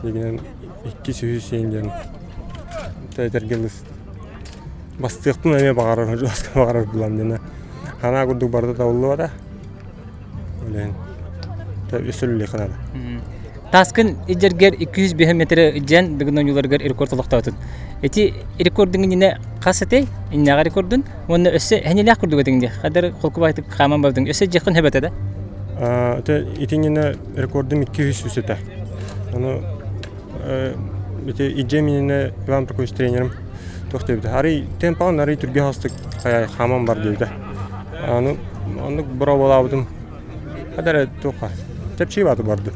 Speaker 11: деген Иккис Хүйсенден тәтергелес бастыктын эме багарар, жоска багарар булган дена. Хана курдук барда табылды да. Олен. Та өсөлле ханада.
Speaker 3: Таскын иджергер 205 метр жан Дыгын Оонньууларга рекорд толуктатып. Эти рекорддың ине касыты, иннага рекорддун, оны өссө хенеле курдук дегенде. Кадыр колку байтып каман бардың. Өссө жакын хебете да.
Speaker 11: Итингене рекордым 200 үсөтө. Аны ите иджемине Иван Прокопич тренерим токтойбу. Ари темпан ари түргө хастык хаман бар дейди. Аны браво алабдым. Кадыр тока. Тепчи баты барды.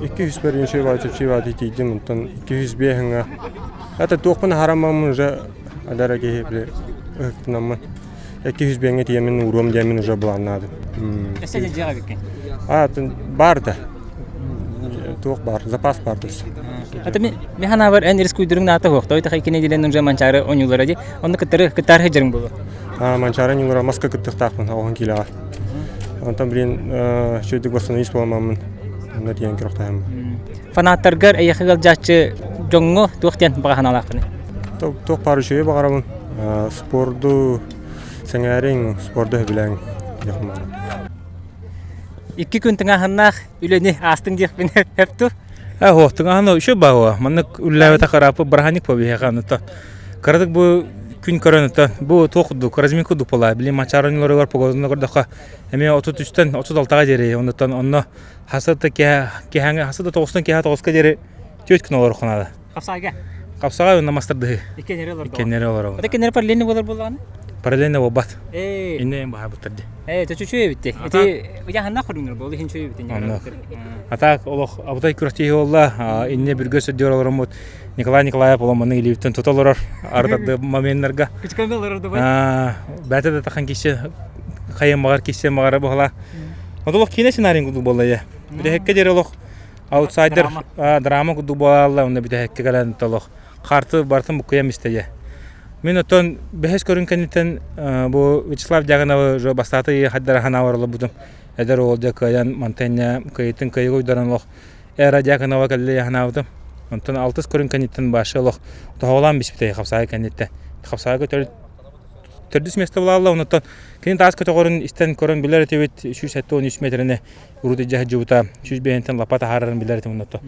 Speaker 11: 200 берген şey var, tepçi var ditiydim. Ondan 200 beyhanga. Hatta tokpan haramamın уже adara geheble. Öktünamın. 200 beyhanga diyemin uğrum diyemin уже bulanladım.
Speaker 3: Эседе жага бекен.
Speaker 11: Бар да. Ток бар, запас бар да.
Speaker 3: Ата мен хана бар эн риск уйдырың аты хок. Той тахай кине диленнең же манчары Оонньуулара ди. Онда кытар хеҗерң булды.
Speaker 11: Манчары Оонньуулара маска кыттык тахмын, огын килага. Ондан билен шөйдүк басына ис боламамын. Онда диен кирохтайм.
Speaker 3: Фанаттаргар аяхыгал жачы жоңго туктен баганалакны.
Speaker 11: Ток пары шөй багарамын. Спорду сеңәрен спорду билен якман.
Speaker 3: 2 күн тыңахыннах үлени астың дип мен хепту.
Speaker 6: Тыңахына үшө баа. Мандык үлләбе карапы барханик побияганы. Карадык бу күн көрөнөтө. Бу токду, разминку дупола. Биле мачарынлары бар погодны көрдөкө. Эме 33-тен 36-га жери. Ондон онно хасыта кеханга хасыта 9-тан кеха 9-га жери 4 күн олор хонада. Капсага намастырды. Икенере олор.
Speaker 3: Ата кенере параллельно болор болганы?
Speaker 6: Параллельно болбат.
Speaker 3: Инне
Speaker 6: баа бутырды.
Speaker 3: Чөчөй битти. Эти яханна курдуңар болду, хин чөй битти.
Speaker 6: Ата олох абутай күрәти олла, инне биргә сөддөрөлөр Николай Николаев оламаны илиптен тотолор ардады моментларга.
Speaker 3: Кичкәнләр да бар.
Speaker 6: Бәтә дә тахан кише кайын магар кише магара була. Одолох кине сценарий гуду болая. Биде хекке дерелох аутсайдер драма гуду болала, онда биде хекке галан толох. Карты бартын букуя мистеге. Мен оттон бехес көрүн кенитен бу Вячеслав Дягановы жо бастаты хаддара ханаварлы будум. Эдер ол жакаян монтanya кайтын кайгы уйдаранлык. Эра Дягонова келле ханавдым. Онтон алтыс көрүн кенитен башылык. Тоголан биспите капсай кенитте. Капсай төрдүс месте булалла онтон кенит ас көтөгөрүн истен көрүн билер тебит 313 метрине уруды жахжута 300 бентен лапата харарын билер темнотто.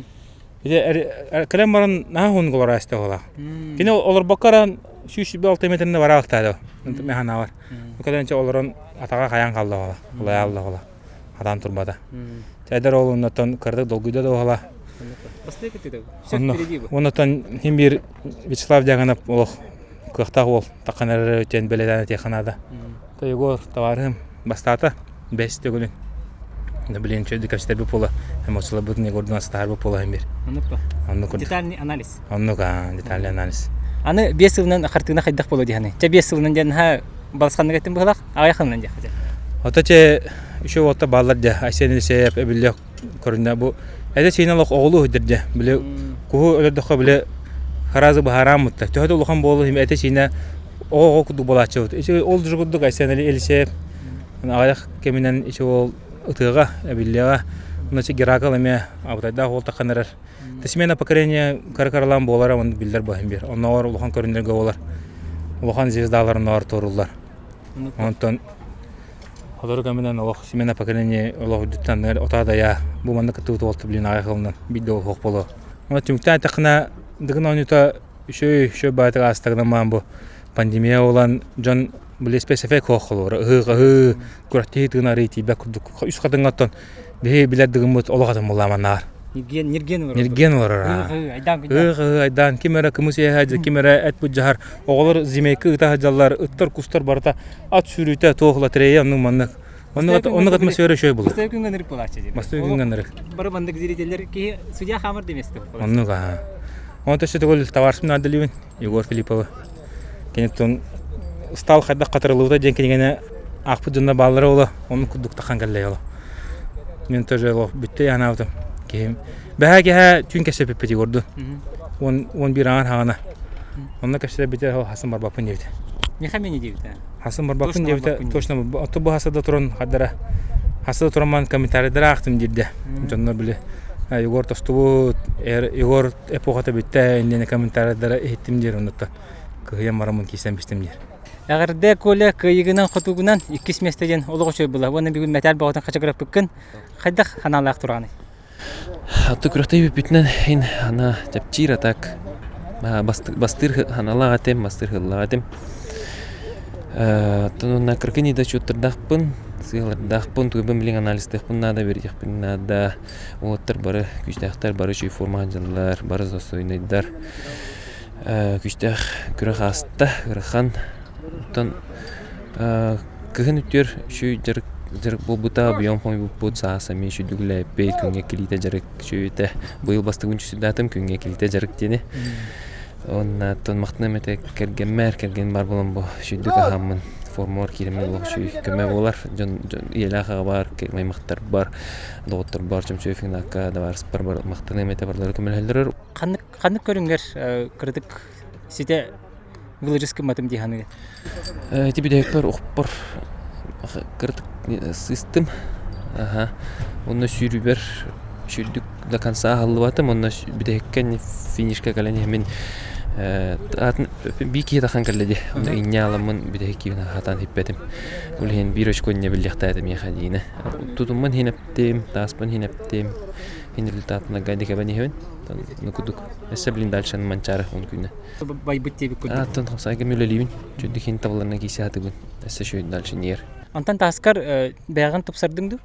Speaker 6: Калем баран нахун голораста гола. Кине олор бакаран 306 метринде барактады. Мен ханавар. Каленче олорон атага каян калды гола. Улай алды гола. Адам турбада. Тәдер олуннан кырдык долгуйда да гола.
Speaker 3: Бастай кетти. Все впереди.
Speaker 6: Онтон химбир Вячеслав Дягонов ол кыхта ол таканары өтен беледен теханада. Тойгор товарым бастата 5 төгүлүн. Блин, что это качество пола, эмоции будут не гордо старого пола имир.
Speaker 3: Детальный анализ.
Speaker 6: Детальный анализ.
Speaker 3: Аны 5 жылдан хартына хайдак болду дигәне. 5 жылдан жана балсханга кеттим булак, аяхыннан жа.
Speaker 6: Отаче еще вот баллар да, асенил сеп эбилек көрүнө бу. Эде сыйналык оглу хөдөрдө. Биле ку өлөдө биле харазы бахарам мутта. Төһөдө улхан болу эме эте сыйна ого куду болачу. Эше ол жугудук асенил элсеп. Аяк кеминен эше ол утыга эбиллега ночи геракалыме абтайда холта канарар. Тесмена поколение каркарлан болара он билдер бахимбир. Оннор улхан көрүнөргө болар. Улхан звездаларын ор торулар. Онтон Одор каменен ох смена поколение Аллах дуттан отада я бу манда кытып болду билин айгылынан бидо хок боло. Ана түмтан такына Дыгын Оонньуулара шөй байтыга астагынан бу пандемия olan жон биле специфик хоколор. Курати тыгына рейти бакудук. Үч кадыңаттан билер дыгымыт олагатан буламанар. Нирген олар. Айдан кимера кымысы хажы кимера эт бу жахар оголор зимейки ыта хажалар ыттар кустар барта ат сүрүтө тоохла трее анын манна. Онун атмосфера шөй болот.
Speaker 3: Бастай күнгөн ирип болачы.
Speaker 6: Бастай күнгөн ирип.
Speaker 3: Бары бандык зрителер ки судья хамыр демести.
Speaker 6: Оннуга. Онто шетегөл товарсын аделивин Егор Филиппова. Кенеттон стал хайда катырылууда денкенегене акпы жонда баллары ола, onu кудук такан келлей ола. Мен тоже ло бүтте анавдым. Кем. Бәһәгә түн кәсеп пепти горду. Он биран хана. Онна кәсеп бите Хасан Барбапын дивде.
Speaker 3: Не хамени дивде.
Speaker 6: Хасан Барбапын дивде точно автобус хасада туран хадара. Хасада тураман комментарийдер актым дирде. Жоннор биле. Егор тосту Егор эпохата битте индене комментарийдер эттим дир онда. Кыям марамын кисем бистем дир.
Speaker 3: Агырда коле кыйгынан хотугунан иккис местеден олого чөй була. Оны бүгүн металл багытын качагырап беккен. Кайдак ханалак турганы.
Speaker 12: Атты күрәктәй битнән ин ана тәпчир так бастыр ханалага тем бастыр хыллага тем. Тонна кракени да чөттердәхпин, сыйлардахпин түбем билен анализдәхпин нада бердәхпин нада оттыр бары күчтәхтәр бары чөй формаҗанлар бары засойнайдар. Күчтәх күрәк аста гырхан тон кыгын үтер чөй Жарык болбута объем хой бутса сами шүдүгле бей күнгө килите жарык шүйте быйыл бастыгын чүсүдатым күнгө килите жарык тени. Онна тон мактына мете керген бар болом бу шүдүк ахамын формор киреме лох шүй көмө болар жон елага бар кермей мактар бар доктор бар чөмчөфинака да бар мактына мете барлар көмөлөр.
Speaker 3: Канык көрүңөр кырдык сите гылыжыскы матым диханы.
Speaker 12: Тибидектор укпор кырдык систем. Онна сүйрүбер шүрдүк до конца халлыбатым онна бидеккен финишке калени мен бики тахан калледи онда иньяламын бидеккивина хатан хиппетим улен бирочконне билдехтаатым яхадина тутумман хинептем таспан хинептем результатына гайдыка бенихен нукудук эсеблин дальше манчара он күнне
Speaker 3: бай битте бикуд
Speaker 12: тон хамсайга мөлелибин чөдүк хин тавларына кисятыгын эсе шөй дальше нер
Speaker 3: антан таскар бяган топсардыңды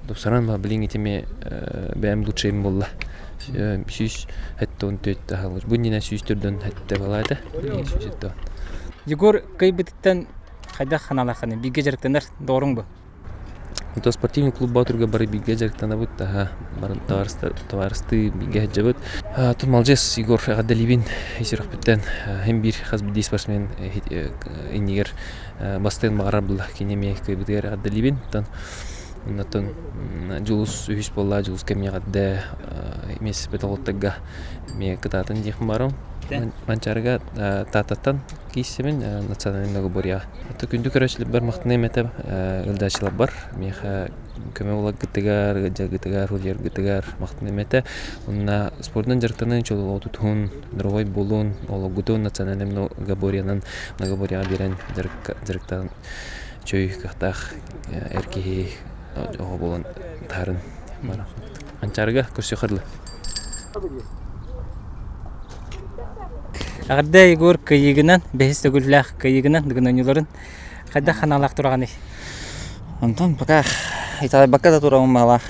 Speaker 12: топсаран ба билин итеме бэм лучшем болла Шиш хеттон төт халыр. Бунина шиштөрдөн хетте балады. Шишетто.
Speaker 3: Егор кайбыттан кайда ханалаханы биге жарыктанар доорыңбы?
Speaker 12: То спортивный клуб батурга бары биге жарыктанабыт. Барын товарысты биге жабыт. Тун малжес Егор гадалибин исирахбиттен hem bir хазбиди спортсмен инигер бастын багарар булла кинеме кайбыдыр гадалибин. Натон жулус үһүс болла жулус кемия гадда эмес бетолоттага ме кытатын дихмарым Манчарга тататтан киссемен национальный лаборатория. Это күндү көрөчлөр бар мактын эмете ылдачылар бар. Меха көмө улак гытыгар, гытыгар, рулер гытыгар мактын эмете. Унна спорттун жыртынын чолу отутун, дровой болун, ол гутун национальный лабораториянын лабораторияга берен жырыктан чөй кахтах эрки о болон тарын. Манчарга көрсө кырлы.
Speaker 3: Агырда Егор кыйыгынан, бехис төгүллах кыйыгынан Дыгын Оонньууларын кайда ханалак турганы?
Speaker 7: Онтон пока италай бакка да турабын бала.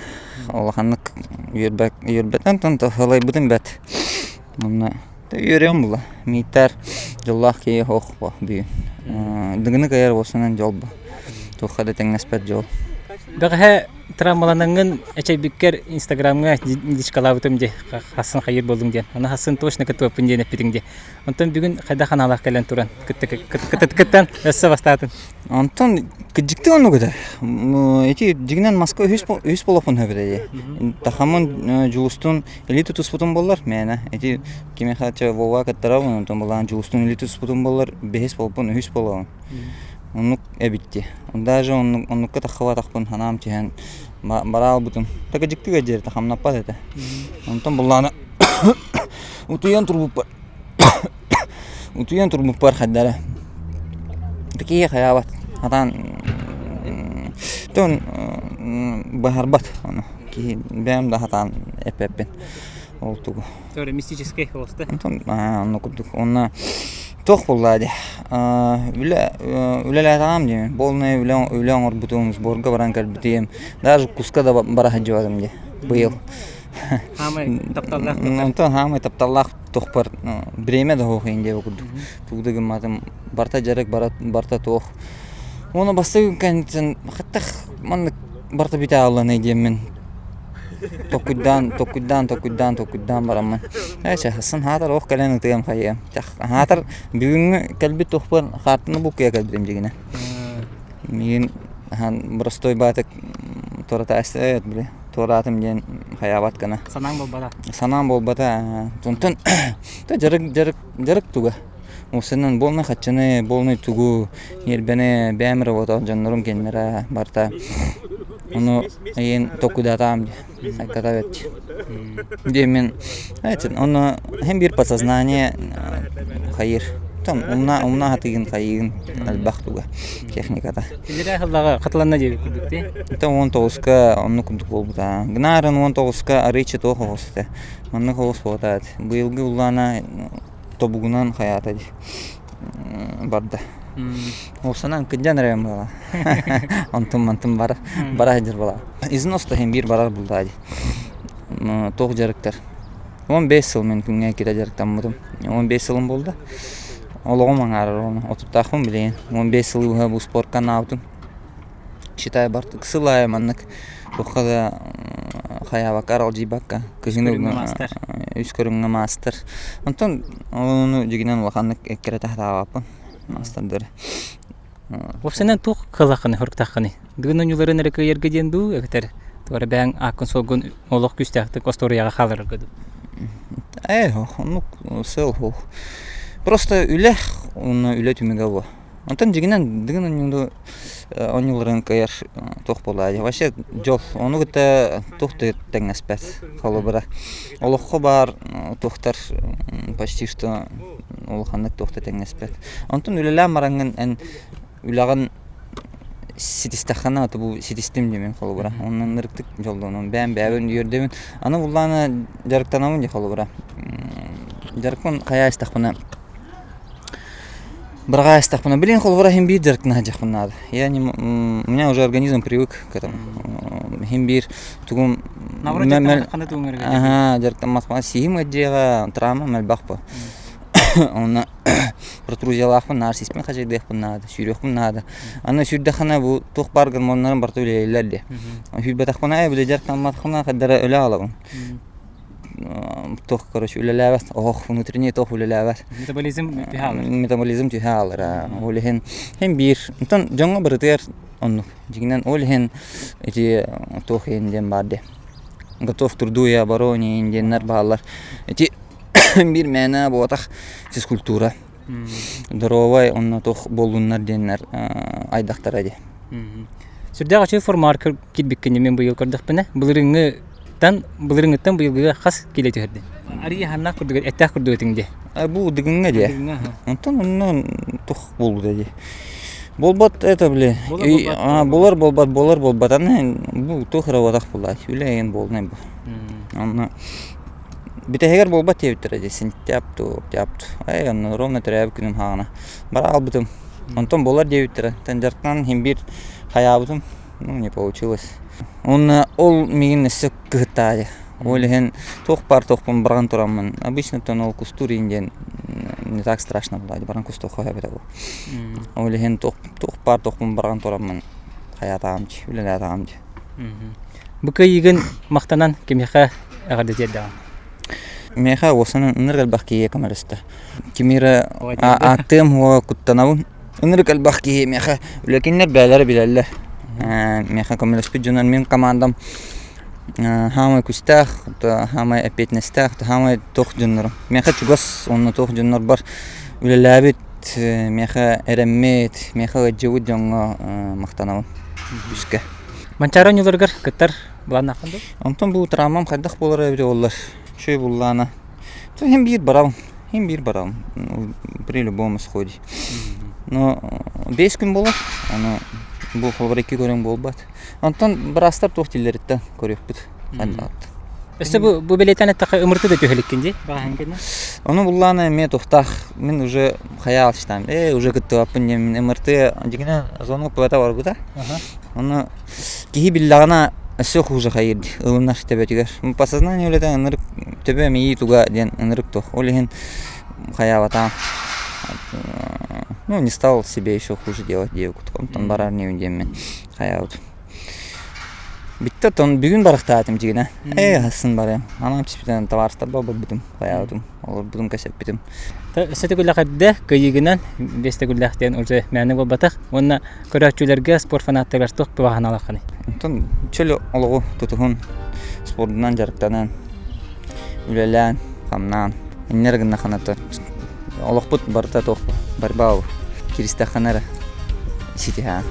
Speaker 7: Олаханнык юрбеттен тон тохалай бутын бет. Мына үйрем була. Миттер жоллах ки хох ба бүй. Дыгыны каяр болсунан жол ба. Тухада теңеспет жол.
Speaker 3: Бәгә травмалананган эчебиккер Инстаграмга дишкалабытым де хасын хайыр болдың ден. Аны хасын точно кытып ден эпидиң де. Онтон бүгүн кайда ханалак келен туран. Кыттан өссө бастатын.
Speaker 7: Онтон кыжыкты ону гыда. Эти жигинен Москва үс болопун хөбөдө. Тахамын жуустун элиту туспутун боллар. Мена эти кеме хача вова каттарабын, онтон булан жуустун элиту туспутун боллар. Бехес болопун, үс болобун. Онук эбитти. Даже онукка тахватахпын ханам тиһен барал бутун. Така жиктиге жер тахамнаппат эте. Онтон булланы утуян турбуп бар. Утуян турбуп бар хаддара. Такие хаябат. Атан тон бахарбат ону. Ки бем да хатан эпеппен. Ол тугу.
Speaker 3: Тора мистический холосты.
Speaker 7: Онтон онукуп онна тох буллади. Үлеле тамам ди. Болны үлен орбутун сборга баран калбитем. Даже куска да бара хаджавадым ди. Быйыл.
Speaker 3: Хамай тапталлах.
Speaker 7: Онтон хамай тапталлах тохпар. Бреме да хохин ди окуду. Тугдыгы матым барта жарык барта тох. Оны бастыгын кантен хаттах ман барта бите алланы димен. Токудан барамын. Эче хасын хатар ох кален тегем хайя. Хатар бүгүн калби тохпар хатны букя калдым жигине. Мен хан простой батык тората эсет биле. Торатым ден хаябат кана. Санаң болбата. Тонтон жарык туга. Осынын болны хатчыны, болны тугу, ербене бәмір ота жаннарым кеннера барта. Оны ен токудатам айката бет. Демен, оны hem bir подсознание хайыр. Там умна хатыгын хайын албах туга техниката.
Speaker 3: Илера халлага катланна жер күдүкте.
Speaker 7: Там 19ка онны күндүк болбута. Гнарын 19ка арычы тохо хосте. Онны хос болот. Быйылгы улана тобугунан хаята ди барда. Осанан кыджан рем бала. Антым бара жер бала. Износта hem bir барар булда ди. Тох жарыктар. 15 жыл мен күнгө кете жарыктамдым. 15 жылым болду. Ологом аңарар оны. Отуптахым билен. 15 жыл бу спортка наутум. Читай бартык сылай маннык. Тохада хаява карал жибакка. Үс көрүнгө мастер. Онтон ону жигинен улаханнык эккере тахтаапын. Мастердер.
Speaker 3: Вовсенен тух кылакыны хурктакыны. Дыгын Оонньууларын эрке ерге денду экетер. Тора бәң акын солгун олох күстәкте косторияга халыр гыды.
Speaker 7: Ну, сел. Просто үлех, он үлет умегава. Онтон жигинен Дыгын Оонньууларын каяр тох болду. Вообще жол, ону гыта тохты теңеспет халыбыра. Олохко бар тохтар почти что олоханнык тохты теңеспет. Онтон үлеле марангын эн улаган ситистахана бу ситистим демен халыбыра. Онун нырыктык жолдон бәм үйөрдөмүн. Аны булланы жарыктанамын ди халыбыра. Жарыкмын кая истахпына. Брага истахпына. Блин, халыбыра хем бир жарыкна жакпын надо. У меня уже организм привык к этому. Хем бир тугум жарыктан матма сихим эджега травма мелбахпа. Она протрузиялахпын, нарсиспен хажайдахпын надо, сүйрөхпын надо. Аны сүйрдахана бу тох бар гормонларын барты үле эллерди. Сүйрбатахпына бу жарыктан матхана кадара ölе алабын. Тох, короче, үлеләбәт. Ох, внутренний тох үлеләбәт. Метаболизм түйһалыр. Олехен хем бир. Онтон жаңа биртер онну. Жигинен олехен эти тох енден барды. Готов трудуя обороне инденнер баалар. Эти bir mena botak физкультура. Здоровый, он тох болуннар деннер айдактар ади.
Speaker 3: Сүрдәгә чөй формар китбиккәне мен бу ел көрдек бене. Булырыңыттан быелгыга хас килә төһәрде. Ария ханна күрдүгә әттә күрдүгә тиңде.
Speaker 7: Бу дигенгә дә. Онтан тох булды ди. Болбат это бле. Болар болбат. Аны бу тохра вадак булат. Үләен болны бу. Аны битәгәр болбат тевтер ди. Сентябрь, октябрь. Аны ровно трәб күнем хана. Бара албытым. Онтан болар тевтер. Тәнҗәртнан химбир хаябытым. Не получилось. Он ол мигин сек кытая. Олеген тохпун барган турамын. Обычно тон ол кустурин не так страшно было. Барган кусту хоя бетагу. Олеген тохпун барган турамын. Хаятамчы, үлелатамчы.
Speaker 3: Бу кыйгын мактанан кемеха агадетә.
Speaker 7: Меха осының ныргал бахкие камерасты. Кемира атым хо куттанау. Ныргал бахкие меха. Лекиннер бәләр биләлләр. Меха камераспы жонан мен командам хамай кустах, хамай опять настах, хамай тох жоннор. Меха чугас онны тох жоннор бар. Үлеләбит меха эреммет, меха җаву җанга мактанау. Бишкә.
Speaker 3: Манчара нюларгар кыттар булан акынды.
Speaker 7: Онтон бу трамам кайдак булар бир оллар. Шөй буллана. То хем бир барам. При любом исходе. Но 5 күн булыр. Аны бу хабарки көрөң болбат. Онтон брастар тохтиллерден көрөкпүт. Кандат.
Speaker 3: Эссе бу билетен атка өмүртү да төһөлеккенди. Багангена.
Speaker 7: Аны буллана мен тохтах. Мен уже хаял штам. Уже кыттыппын мен МРТ дигене зонга пата бар буда. Аны кихи биллагана все хуже хайырды. Ылынаш тебетигер. По сознанию летен нырык тебе ми туга ден нырык тох. Олеген хаявата. Ну, не стал себе еще хуже делать девку. Там барар не уйдем. Хаявут. Битте тон бүгүн барактатым жигине. Хасын барам. Анам чипитен товарстар баба битим. Хаявутум. Олар будум касеп битим.
Speaker 3: Сетегүләкәддә кыйгынан бестегүләктән уже мәне булбатак. Онна көрәчүләргә спорт фанаттар тох баһаналакны.
Speaker 7: Тон чөлө олгу тутугун спортдан жарыктанан. Үлелән, хамнан. Энергияны ханаты. Олохпут барта тох барбау. Киристаханара. Ситиха.